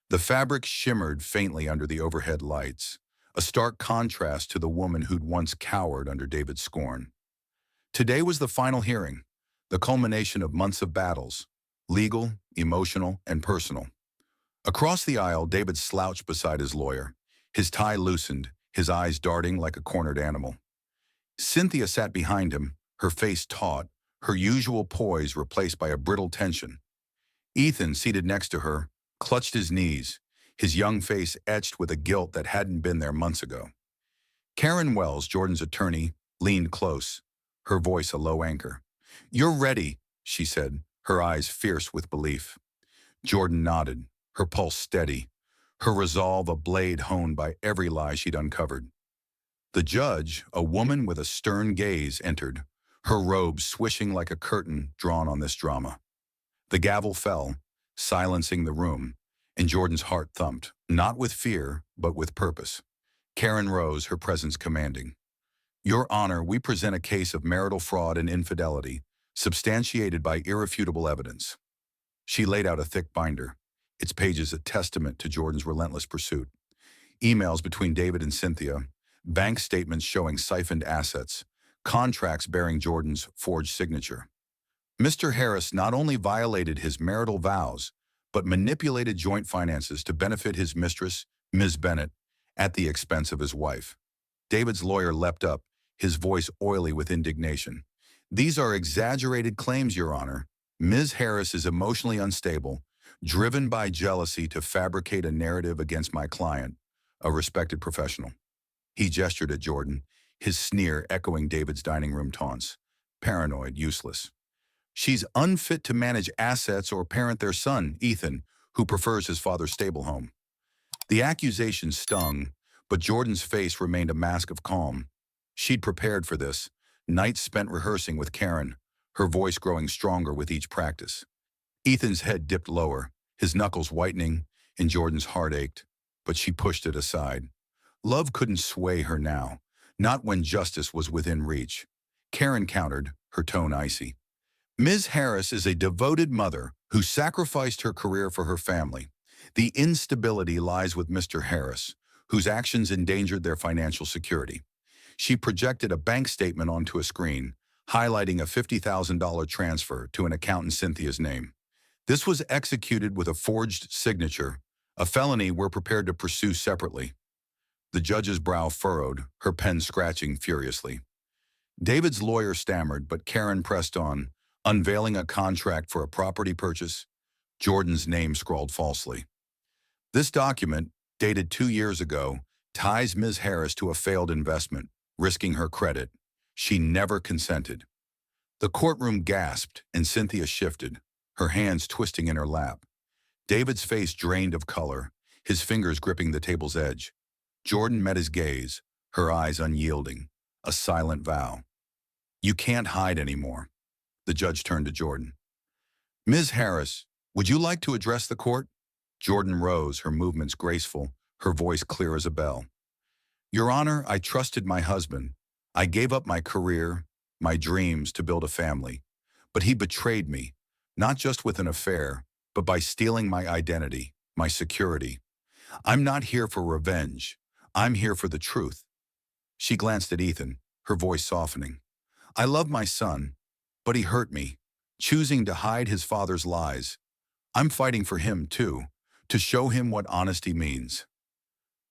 The fabric shimmered faintly under the overhead lights, a stark contrast to the woman who'd once cowered under David's scorn. Today was the final hearing, the culmination of months of battles, legal, emotional, and personal. Across the aisle, David slouched beside his lawyer, his tie loosened, his eyes darting like a cornered animal. Cynthia sat behind him, her face taut, her usual poise replaced by a brittle tension. Ethan, seated next to her, clutched his knees, his young face etched with a guilt that hadn't been there months ago. Karen Wells, Jordan's attorney, leaned close, her voice a low anchor. "You're ready," she said, her eyes fierce with belief. Jordan nodded, her pulse steady, her resolve a blade honed by every lie she'd uncovered. The judge, a woman with a stern gaze, entered, her robe swishing like a curtain drawn on this drama. The gavel fell, silencing the room, and Jordan's heart thumped, not with fear, but with purpose. Karen rose, her presence commanding. "Your Honor, we present a case of marital fraud and infidelity, substantiated by irrefutable evidence." She laid out a thick binder, its pages a testament to Jordan's relentless pursuit. Emails between David and Cynthia, bank statements showing siphoned assets, contracts bearing Jordan's forged signature. Mr. Harris not only violated his marital vows, but manipulated joint finances to benefit his mistress, Ms. Bennett, at the expense of his wife. David's lawyer leapt up, his voice oily with indignation. "These are exaggerated claims, Your Honor. Ms. Harris is emotionally unstable, driven by jealousy to fabricate a narrative against my client, a respected professional." He gestured at Jordan, his sneer echoing David's dining room taunts. "Paranoid, useless. She's unfit to manage assets or parent their son, Ethan, who prefers his father's stable home." The accusation stung, but Jordan's face remained a mask of calm. She'd prepared for this, nights spent rehearsing with Karen, her voice growing stronger with each practice. Ethan's head dipped lower, his knuckles whitening, and Jordan's heart ached, but she pushed it aside. Love couldn't sway her now, not when justice was within reach. Karen countered, her tone icy. "Ms. Harris is a devoted mother who sacrificed her career for her family. The instability lies with Mr. Harris, whose actions endangered their financial security." She projected a bank statement onto a screen, highlighting a $50,000 transfer to an account in Cynthia's name. "This was executed with a forged signature, a felony we're prepared to pursue separately." The judge's brow furrowed, her pen scratching furiously. David's lawyer stammered, but Karen pressed on, unveiling a contract for a property purchase, Jordan's name scrawled falsely. "This document, dated 2 years ago, ties Ms. Harris to a failed investment, risking her credit. She never consented." The courtroom gasped, and Cynthia shifted, her hands twisting in her lap. David's face drained of color, his fingers gripping the table's edge. Jordan met his gaze, her eyes unyielding, a silent vow. "You can't hide anymore." The judge turned to Jordan. "Ms. Harris, would you like to address the court?" Jordan rose, her movements graceful, her voice clear as a bell. "Your Honor, I trusted my husband. I gave up my career, my dreams to build a family. But he betrayed me, not just with an affair, but by stealing my identity, my security. I'm not here for revenge. I'm here for the truth." She glanced at Ethan, her voice softening. "I love my son, but he hurt me, choosing to hide his father's lies. I'm fighting for him, too, to show him what honesty means."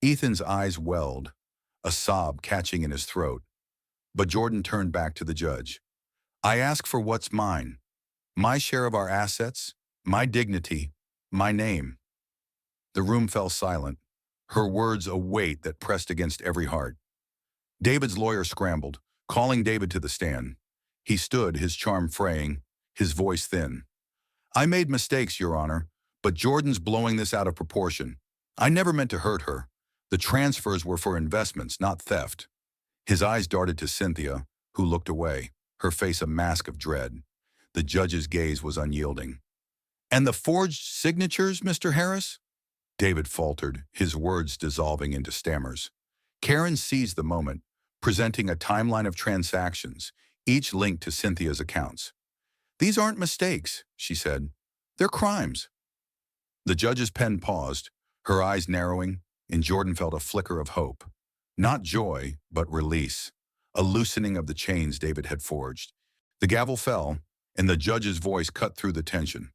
Ethan's eyes welled, a sob catching in his throat. But Jordan turned back to the judge. I ask for what's mine. My share of our assets, my dignity, my name. The room fell silent, her words a weight that pressed against every heart. David's lawyer scrambled, calling David to the stand. He stood, his charm fraying, his voice thin. I made mistakes, Your Honor, but Jordan's blowing this out of proportion. I never meant to hurt her. The transfers were for investments, not theft. His eyes darted to Cynthia, who looked away, her face a mask of dread. The judge's gaze was unyielding. And the forged signatures, Mr. Harris? David faltered, his words dissolving into stammers. Karen seized the moment, presenting a timeline of transactions, each linked to Cynthia's accounts. These aren't mistakes, she said. They're crimes. The judge's pen paused, her eyes narrowing, and Jordan felt a flicker of hope. Not joy, but release, a loosening of the chains David had forged. The gavel fell, and the judge's voice cut through the tension.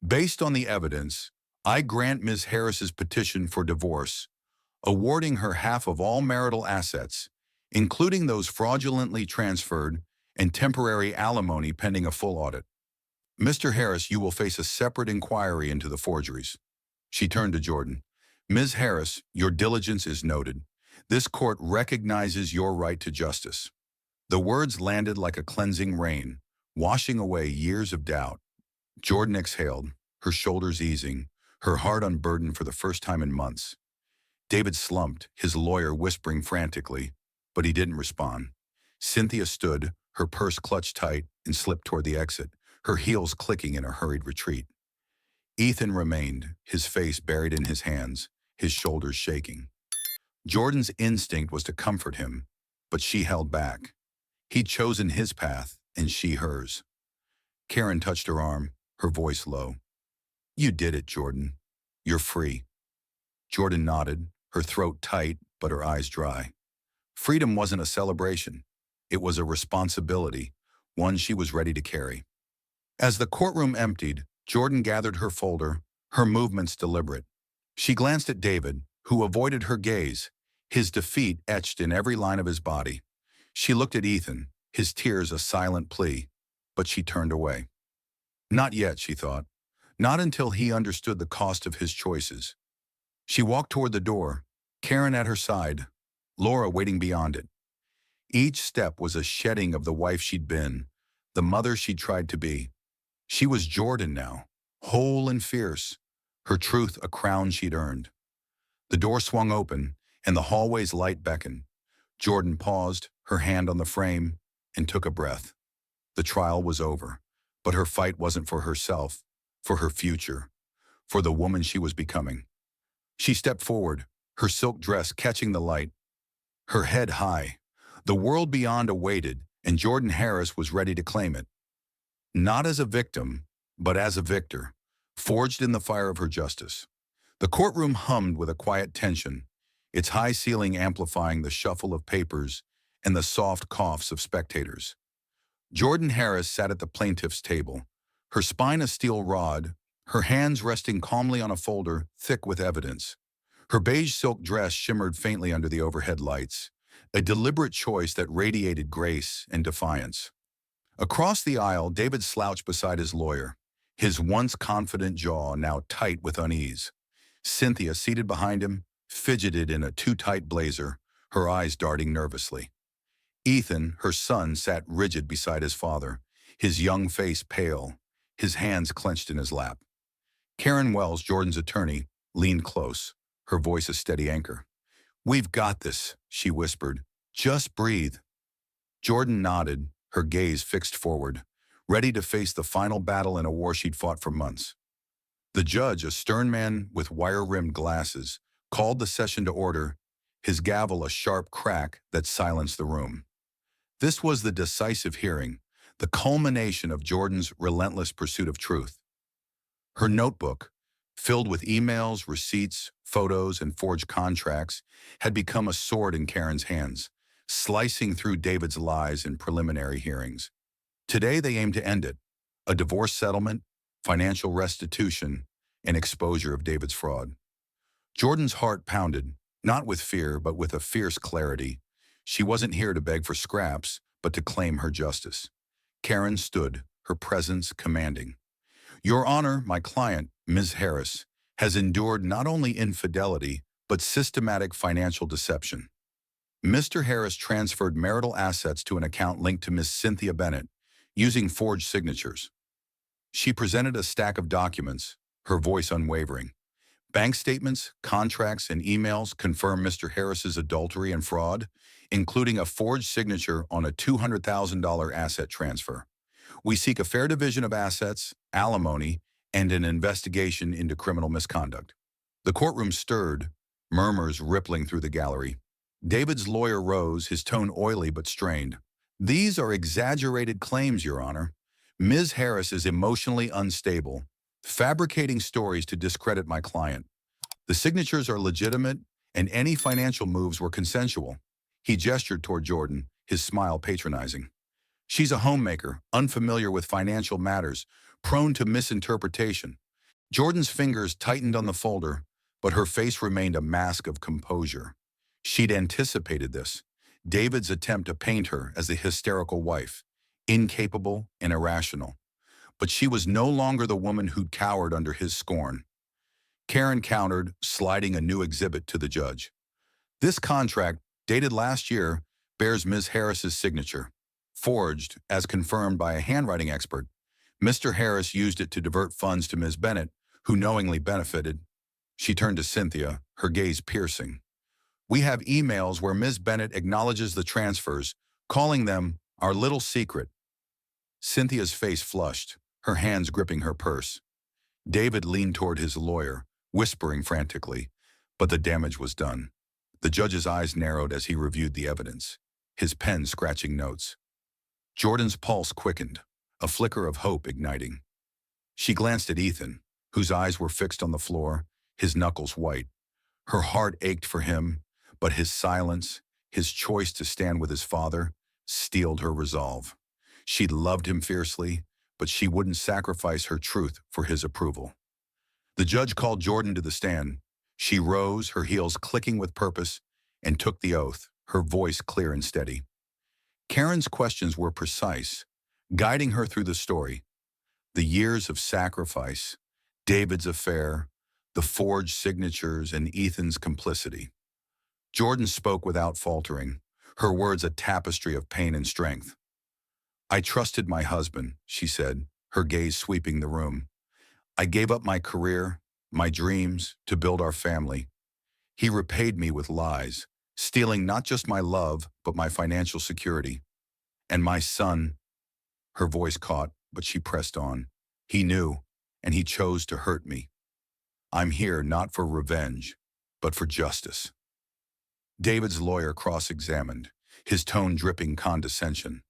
Based on the evidence, I grant Ms. Harris's petition for divorce, awarding her half of all marital assets, including those fraudulently transferred and temporary alimony pending a full audit. Mr. Harris, you will face a separate inquiry into the forgeries. She turned to Jordan. Ms. Harris, your diligence is noted. This court recognizes your right to justice. The words landed like a cleansing rain, washing away years of doubt. Jordan exhaled, her shoulders easing, her heart unburdened for the first time in months. David slumped, his lawyer whispering frantically, but he didn't respond. Cynthia stood, her purse clutched tight, and slipped toward the exit, her heels clicking in a hurried retreat. Ethan remained, his face buried in his hands, his shoulders shaking. Jordan's instinct was to comfort him, but she held back. He'd chosen his path, and she hers. Karen touched her arm, her voice low. You did it, Jordan. You're free. Jordan nodded, her throat tight, but her eyes dry. Freedom wasn't a celebration. It was a responsibility, one she was ready to carry. As the courtroom emptied, Jordan gathered her folder, her movements deliberate. She glanced at David, who avoided her gaze, his defeat etched in every line of his body. She looked at Ethan, his tears a silent plea, but she turned away. Not yet, she thought. Not until he understood the cost of his choices. She walked toward the door, Karen at her side, Laura waiting beyond it. Each step was a shedding of the wife she'd been, the mother she'd tried to be. She was Jordan now, whole and fierce, her truth a crown she'd earned. The door swung open, and the hallway's light beckoned. Jordan paused, her hand on the frame, and took a breath. The trial was over, but her fight wasn't for herself, for her future, for the woman she was becoming. She stepped forward, her silk dress catching the light, her head high. The world beyond awaited, and Jordan Harris was ready to claim it. Not as a victim, but as a victor, forged in the fire of her justice. The courtroom hummed with a quiet tension, its high ceiling amplifying the shuffle of papers and the soft coughs of spectators. Jordan Harris sat at the plaintiff's table, her spine a steel rod, her hands resting calmly on a folder thick with evidence. Her beige silk dress shimmered faintly under the overhead lights, a deliberate choice that radiated grace and defiance. Across the aisle, David slouched beside his lawyer, his once confident jaw now tight with unease. Cynthia, seated behind him, fidgeted in a too-tight blazer, her eyes darting nervously. Ethan, her son, sat rigid beside his father, his young face pale, his hands clenched in his lap. Karen Wells, Jordan's attorney, leaned close, her voice a steady anchor. We've got this, she whispered. Just breathe. Jordan nodded, her gaze fixed forward, ready to face the final battle in a war she'd fought for months. The judge, a stern man with wire-rimmed glasses, called the session to order, his gavel a sharp crack that silenced the room. This was the decisive hearing, the culmination of Jordan's relentless pursuit of truth. Her notebook, filled with emails, receipts, photos, and forged contracts, had become a sword in Karen's hands, slicing through David's lies in preliminary hearings. Today they aimed to end it, a divorce settlement, financial restitution, and exposure of David's fraud. Jordan's heart pounded, Not with fear, but with a fierce clarity. She wasn't here to beg for scraps, but to claim her justice. Karen stood, her presence commanding. Your Honor, my client, Ms. Harris, has endured not only infidelity, but systematic financial deception. Mr. Harris transferred marital assets to an account linked to Ms. Cynthia Bennett, using forged signatures. She presented a stack of documents, her voice unwavering. Bank statements, contracts, and emails confirm Mr. Harris's adultery and fraud, including a forged signature on a $200,000 asset transfer. We seek a fair division of assets, alimony, and an investigation into criminal misconduct. The courtroom stirred, murmurs rippling through the gallery. David's lawyer rose, his tone oily but strained. These are exaggerated claims, Your Honor. Ms. Harris is emotionally unstable, fabricating stories to discredit my client. The signatures are legitimate, and any financial moves were consensual. He gestured toward Jordan, his smile patronizing. She's a homemaker, unfamiliar with financial matters, prone to misinterpretation. Jordan's fingers tightened on the folder, but her face remained a mask of composure. She'd anticipated this, David's attempt to paint her as the hysterical wife, incapable and irrational. But she was no longer the woman who'd cowered under his scorn. Karen countered, sliding a new exhibit to the judge. This contract, dated last year, bears Ms. Harris's signature. Forged, as confirmed by a handwriting expert, Mr. Harris used it to divert funds to Ms. Bennett, who knowingly benefited. She turned to Cynthia, her gaze piercing. We have emails where Ms. Bennett acknowledges the transfers, calling them our little secret. Cynthia's face flushed, her hands gripping her purse. David leaned toward his lawyer, whispering frantically, but the damage was done. The judge's eyes narrowed as he reviewed the evidence, his pen scratching notes. Jordan's pulse quickened, a flicker of hope igniting. She glanced at Ethan, whose eyes were fixed on the floor, his knuckles white. Her heart ached for him, but his silence, his choice to stand with his father, steeled her resolve. She'd loved him fiercely, but she wouldn't sacrifice her truth for his approval. The judge called Jordan to the stand. She rose, her heels clicking with purpose, and took the oath, her voice clear and steady. Karen's questions were precise, guiding her through the story. The years of sacrifice, David's affair, the forged signatures, and Ethan's complicity. Jordan spoke without faltering, her words a tapestry of pain and strength. I trusted my husband, she said, her gaze sweeping the room. I gave up my career, my dreams, to build our family. He repaid me with lies, stealing not just my love, but my financial security. And my son, her voice caught, but she pressed on. He knew, and he chose to hurt me. I'm here not for revenge, but for justice. David's lawyer cross-examined, his tone dripping condescension.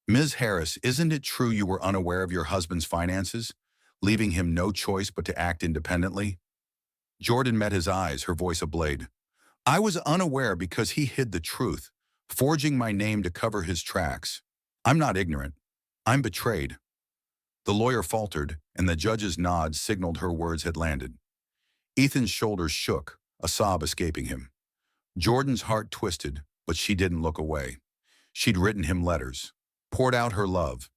Ms. Harris, isn't it true you were unaware of your husband's finances, leaving him no choice but to act independently? Jordan met his eyes, her voice ablade. I was unaware because he hid the truth, forging my name to cover his tracks. I'm not ignorant. I'm betrayed. The lawyer faltered, and the judge's nod signaled her words had landed. Ethan's shoulders shook, a sob escaping him. Jordan's heart twisted, but she didn't look away. She'd written him letters, poured out her love,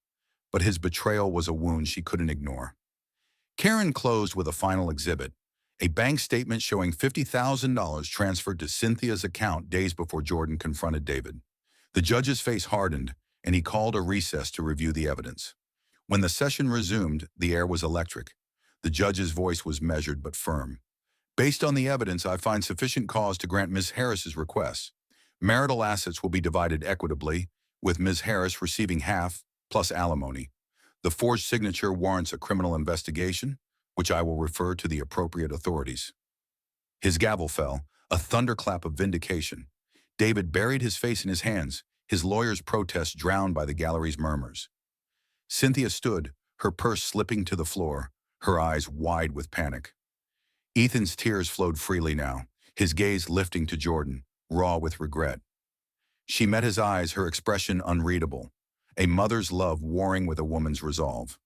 but his betrayal was a wound she couldn't ignore. Karen closed with a final exhibit, a bank statement showing $50,000 transferred to Cynthia's account days before Jordan confronted David. The judge's face hardened, and he called a recess to review the evidence. When the session resumed, the air was electric. The judge's voice was measured but firm. Based on the evidence, I find sufficient cause to grant Ms. Harris's request. Marital assets will be divided equitably, with Ms. Harris receiving half, plus alimony. The forged signature warrants a criminal investigation, which I will refer to the appropriate authorities. His gavel fell, a thunderclap of vindication. David buried his face in his hands, his lawyer's protest drowned by the gallery's murmurs. Cynthia stood, her purse slipping to the floor, her eyes wide with panic. Ethan's tears flowed freely now, his gaze lifting to Jordan, raw with regret. She met his eyes, her expression unreadable, a mother's love warring with a woman's resolve.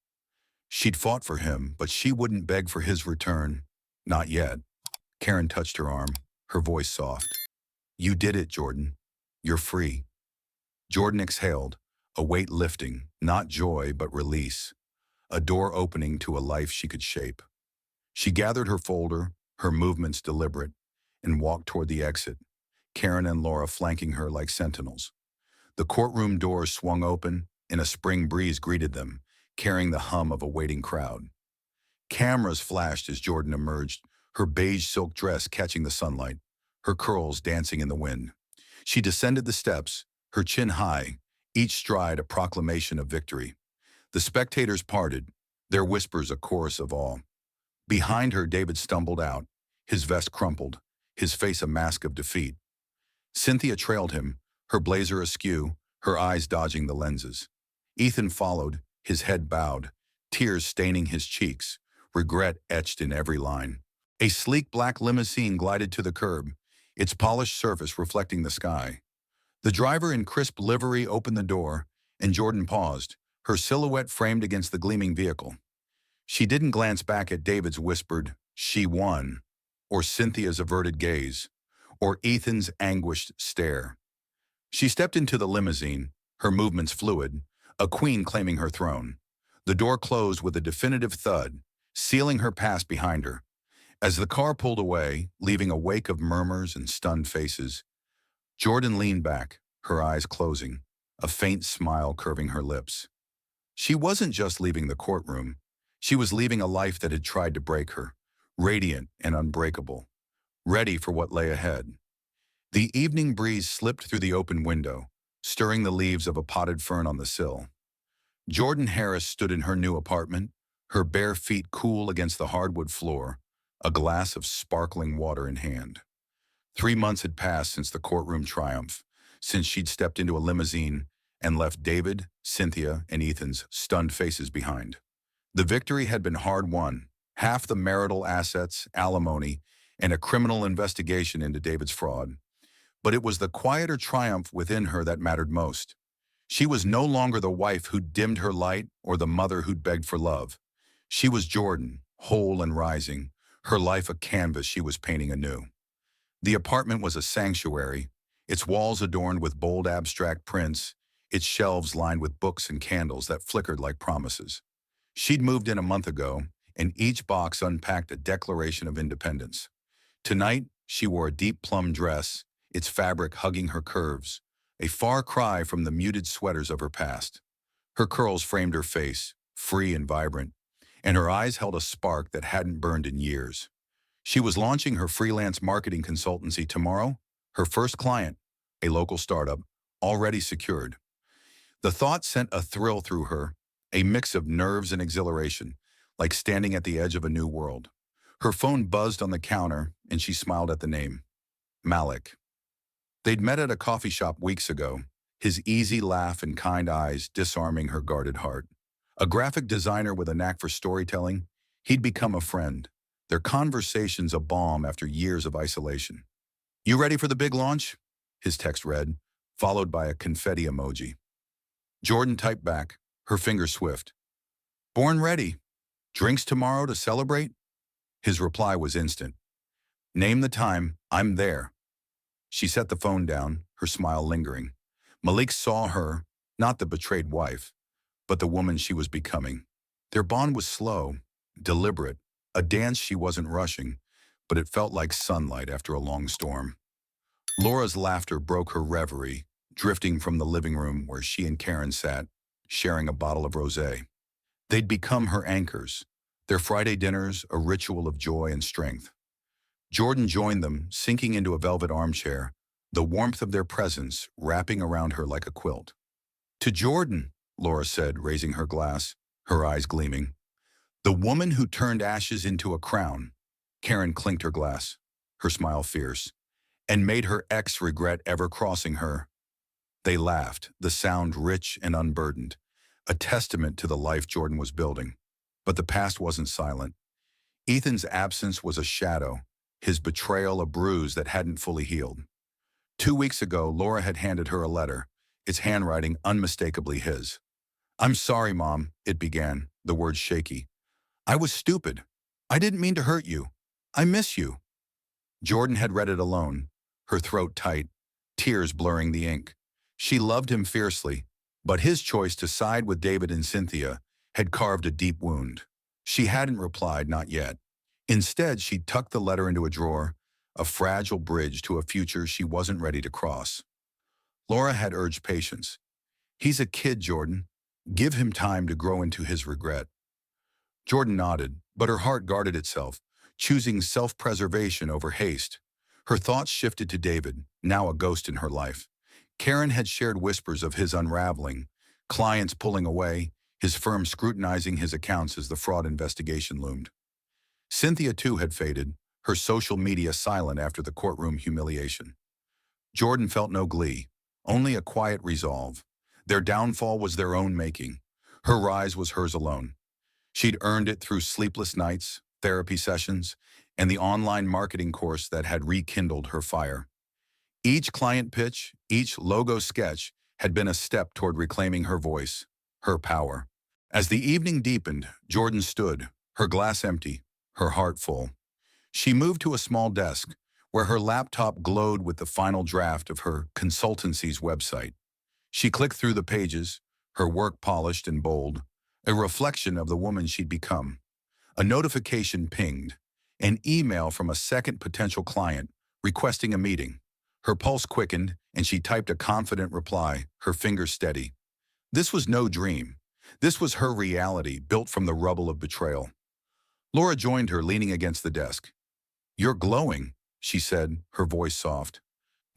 She'd fought for him, but she wouldn't beg for his return. Not yet. Karen touched her arm. her voice soft. You did it, Jordan. You're free. Jordan exhaled, a weight lifting, not joy but release, a door opening to a life she could shape. She gathered her folder, her movements deliberate, and walked toward the exit, Karen and Laura flanking her like sentinels. The courtroom doors swung open, and a spring breeze greeted them, carrying the hum of a waiting crowd. Cameras flashed as Jordan emerged, her beige silk dress catching the sunlight, her curls dancing in the wind. She descended the steps, her chin high, each stride a proclamation of victory. The spectators parted, their whispers a chorus of awe. Behind her, David stumbled out, his vest crumpled, his face a mask of defeat. Cynthia trailed him, her blazer askew, her eyes dodging the lenses. Ethan followed, his head bowed, tears staining his cheeks, regret etched in every line. A sleek black limousine glided to the curb, its polished surface reflecting the sky. The driver in crisp livery opened the door, and Jordan paused, her silhouette framed against the gleaming vehicle. She didn't glance back at David's whispered, "She won," or Cynthia's averted gaze, or Ethan's anguished stare. She stepped into the limousine, her movements fluid, a queen claiming her throne. The door closed with a definitive thud, sealing her past behind her. As the car pulled away, leaving a wake of murmurs and stunned faces, Jordan leaned back, her eyes closing, a faint smile curving her lips. She wasn't just leaving the courtroom. She was leaving a life that had tried to break her, radiant and unbreakable, ready for what lay ahead. The evening breeze slipped through the open window, stirring the leaves of a potted fern on the sill. Jordan Harris stood in her new apartment, her bare feet cool against the hardwood floor, a glass of sparkling water in hand. 3 months had passed since the courtroom triumph, since she'd stepped into a limousine and left David, Cynthia, and Ethan's stunned faces behind. The victory had been hard won, half the marital assets, alimony, and a criminal investigation into David's fraud. But it was the quieter triumph within her that mattered most. She was no longer the wife who'd dimmed her light or the mother who'd begged for love. She was Jordan, whole and rising, her life a canvas she was painting anew. The apartment was a sanctuary, its walls adorned with bold abstract prints, its shelves lined with books and candles that flickered like promises. She'd moved in a month ago, and each box unpacked a declaration of independence. Tonight, she wore a deep plum dress, its fabric hugging her curves, a far cry from the muted sweaters of her past. Her curls framed her face, free and vibrant, and her eyes held a spark that hadn't burned in years. She was launching her freelance marketing consultancy tomorrow, her first client, a local startup, already secured. The thought sent a thrill through her, a mix of nerves and exhilaration, like standing at the edge of a new world. Her phone buzzed on the counter, and she smiled at the name. Malik. They'd met at a coffee shop weeks ago, his easy laugh and kind eyes disarming her guarded heart. A graphic designer with a knack for storytelling, he'd become a friend, their conversations a balm after years of isolation. "You ready for the big launch?" his text read, followed by a confetti emoji. Jordan typed back, her fingers swift. "Born ready. Drinks tomorrow to celebrate?" His reply was instant. "Name the time, I'm there." She set the phone down, her smile lingering. Malik saw her, not the betrayed wife, but the woman she was becoming. Their bond was slow, deliberate, a dance she wasn't rushing, but it felt like sunlight after a long storm. Laura's laughter broke her reverie, drifting from the living room where she and Karen sat, sharing a bottle of rosé. They'd become her anchors, their Friday dinners a ritual of joy and strength. Jordan joined them, sinking into a velvet armchair, the warmth of their presence wrapping around her like a quilt. "To Jordan," Laura said, raising her glass, her eyes gleaming. "The woman who turned ashes into a crown." Karen clinked her glass, her smile fierce, "and made her ex regret ever crossing her." They laughed, the sound rich and unburdened, a testament to the life Jordan was building. But the past wasn't silent. Ethan's absence was a shadow, his betrayal a bruise that hadn't fully healed. 2 weeks ago, Laura had handed her a letter, its handwriting unmistakably his. "I'm sorry, Mom," it began, the words shaky. "I was stupid. I didn't mean to hurt you. I miss you." Jordan had read it alone, her throat tight, tears blurring the ink. She loved him fiercely, but his choice to side with David and Cynthia had carved a deep wound. She hadn't replied, not yet. Instead, she tucked the letter into a drawer, a fragile bridge to a future she wasn't ready to cross. Laura had urged patience. "He's a kid, Jordan. Give him time to grow into his regret." Jordan nodded, but her heart guarded itself, choosing self-preservation over haste. Her thoughts shifted to David, now a ghost in her life. Karen had shared whispers of his unraveling, clients pulling away, his firm scrutinizing his accounts as the fraud investigation loomed. Cynthia, too, had faded, her social media silent after the courtroom humiliation. Jordan felt no glee, only a quiet resolve. Their downfall was their own making. Her rise was hers alone. She'd earned it through sleepless nights, therapy sessions, and the online marketing course that had rekindled her fire. Each client pitch, each logo sketch had been a step toward reclaiming her voice, her power. As the evening deepened, Jordan stood, her glass empty, her heart full. She moved to a small desk, where her laptop glowed with the final draft of her consultancy's website. She clicked through the pages, her work polished and bold, a reflection of the woman she'd become. A notification pinged, an email from a second potential client requesting a meeting. Her pulse quickened, and she typed a confident reply, her fingers steady. This was no dream. This was her reality, built from the rubble of betrayal. Laura joined her, leaning against the desk. "You're glowing," she said, her voice soft.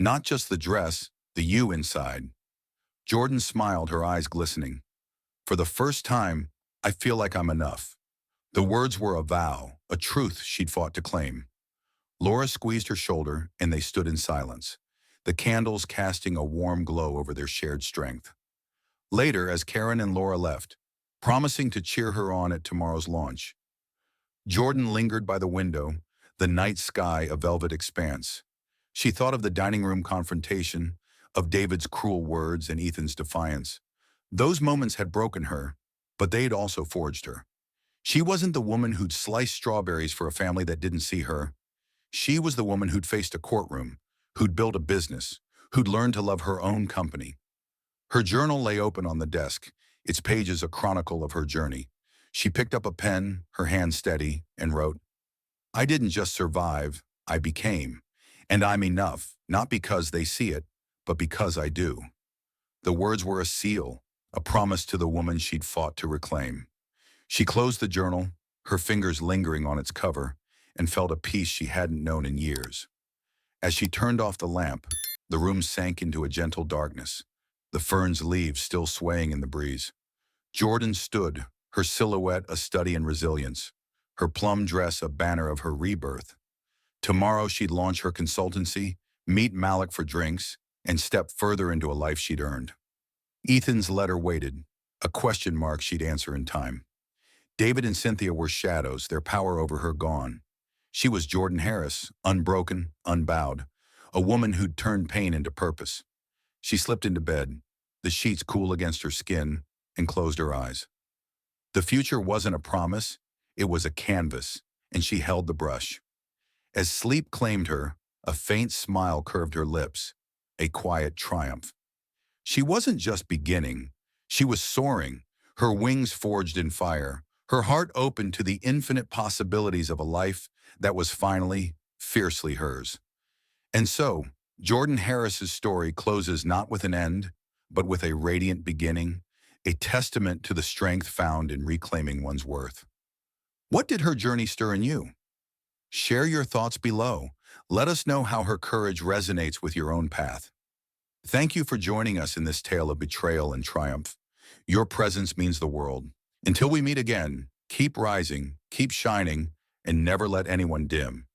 "Not just the dress, the you inside." Jordan smiled, her eyes glistening. "For the first time, I feel like I'm enough." The words were a vow, a truth she'd fought to claim. Laura squeezed her shoulder, and they stood in silence, the candles casting a warm glow over their shared strength. Later, as Karen and Laura left, promising to cheer her on at tomorrow's launch, Jordan lingered by the window, the night sky a velvet expanse. She thought of the dining room confrontation, of David's cruel words and Ethan's defiance. Those moments had broken her, but they'd also forged her. She wasn't the woman who'd sliced strawberries for a family that didn't see her. She was the woman who'd faced a courtroom, who'd built a business, who'd learned to love her own company. Her journal lay open on the desk, its pages a chronicle of her journey. She picked up a pen, her hand steady, and wrote, "I didn't just survive, I became. And I'm enough, not because they see it, but because I do." The words were a seal, a promise to the woman she'd fought to reclaim. She closed the journal, her fingers lingering on its cover, and felt a peace she hadn't known in years. As she turned off the lamp, the room sank into a gentle darkness, the fern's leaves still swaying in the breeze. Jordan stood, her silhouette a study in resilience, her plum dress a banner of her rebirth. Tomorrow she'd launch her consultancy, meet Malik for drinks, and step further into a life she'd earned. Ethan's letter waited, a question mark she'd answer in time. David and Cynthia were shadows, their power over her gone. She was Jordan Harris, unbroken, unbowed, a woman who'd turned pain into purpose. She slipped into bed, the sheets cool against her skin, and closed her eyes. The future wasn't a promise, it was a canvas, and she held the brush. As sleep claimed her, a faint smile curved her lips, a quiet triumph. She wasn't just beginning, she was soaring, her wings forged in fire, her heart open to the infinite possibilities of a life that was finally, fiercely hers. And so, Jordan Harris's story closes not with an end, but with a radiant beginning, a testament to the strength found in reclaiming one's worth. What did her journey stir in you? Share your thoughts below. Let us know how her courage resonates with your own path. Thank you for joining us in this tale of betrayal and triumph. Your presence means the world. Until we meet again, keep rising, keep shining, and never let anyone dim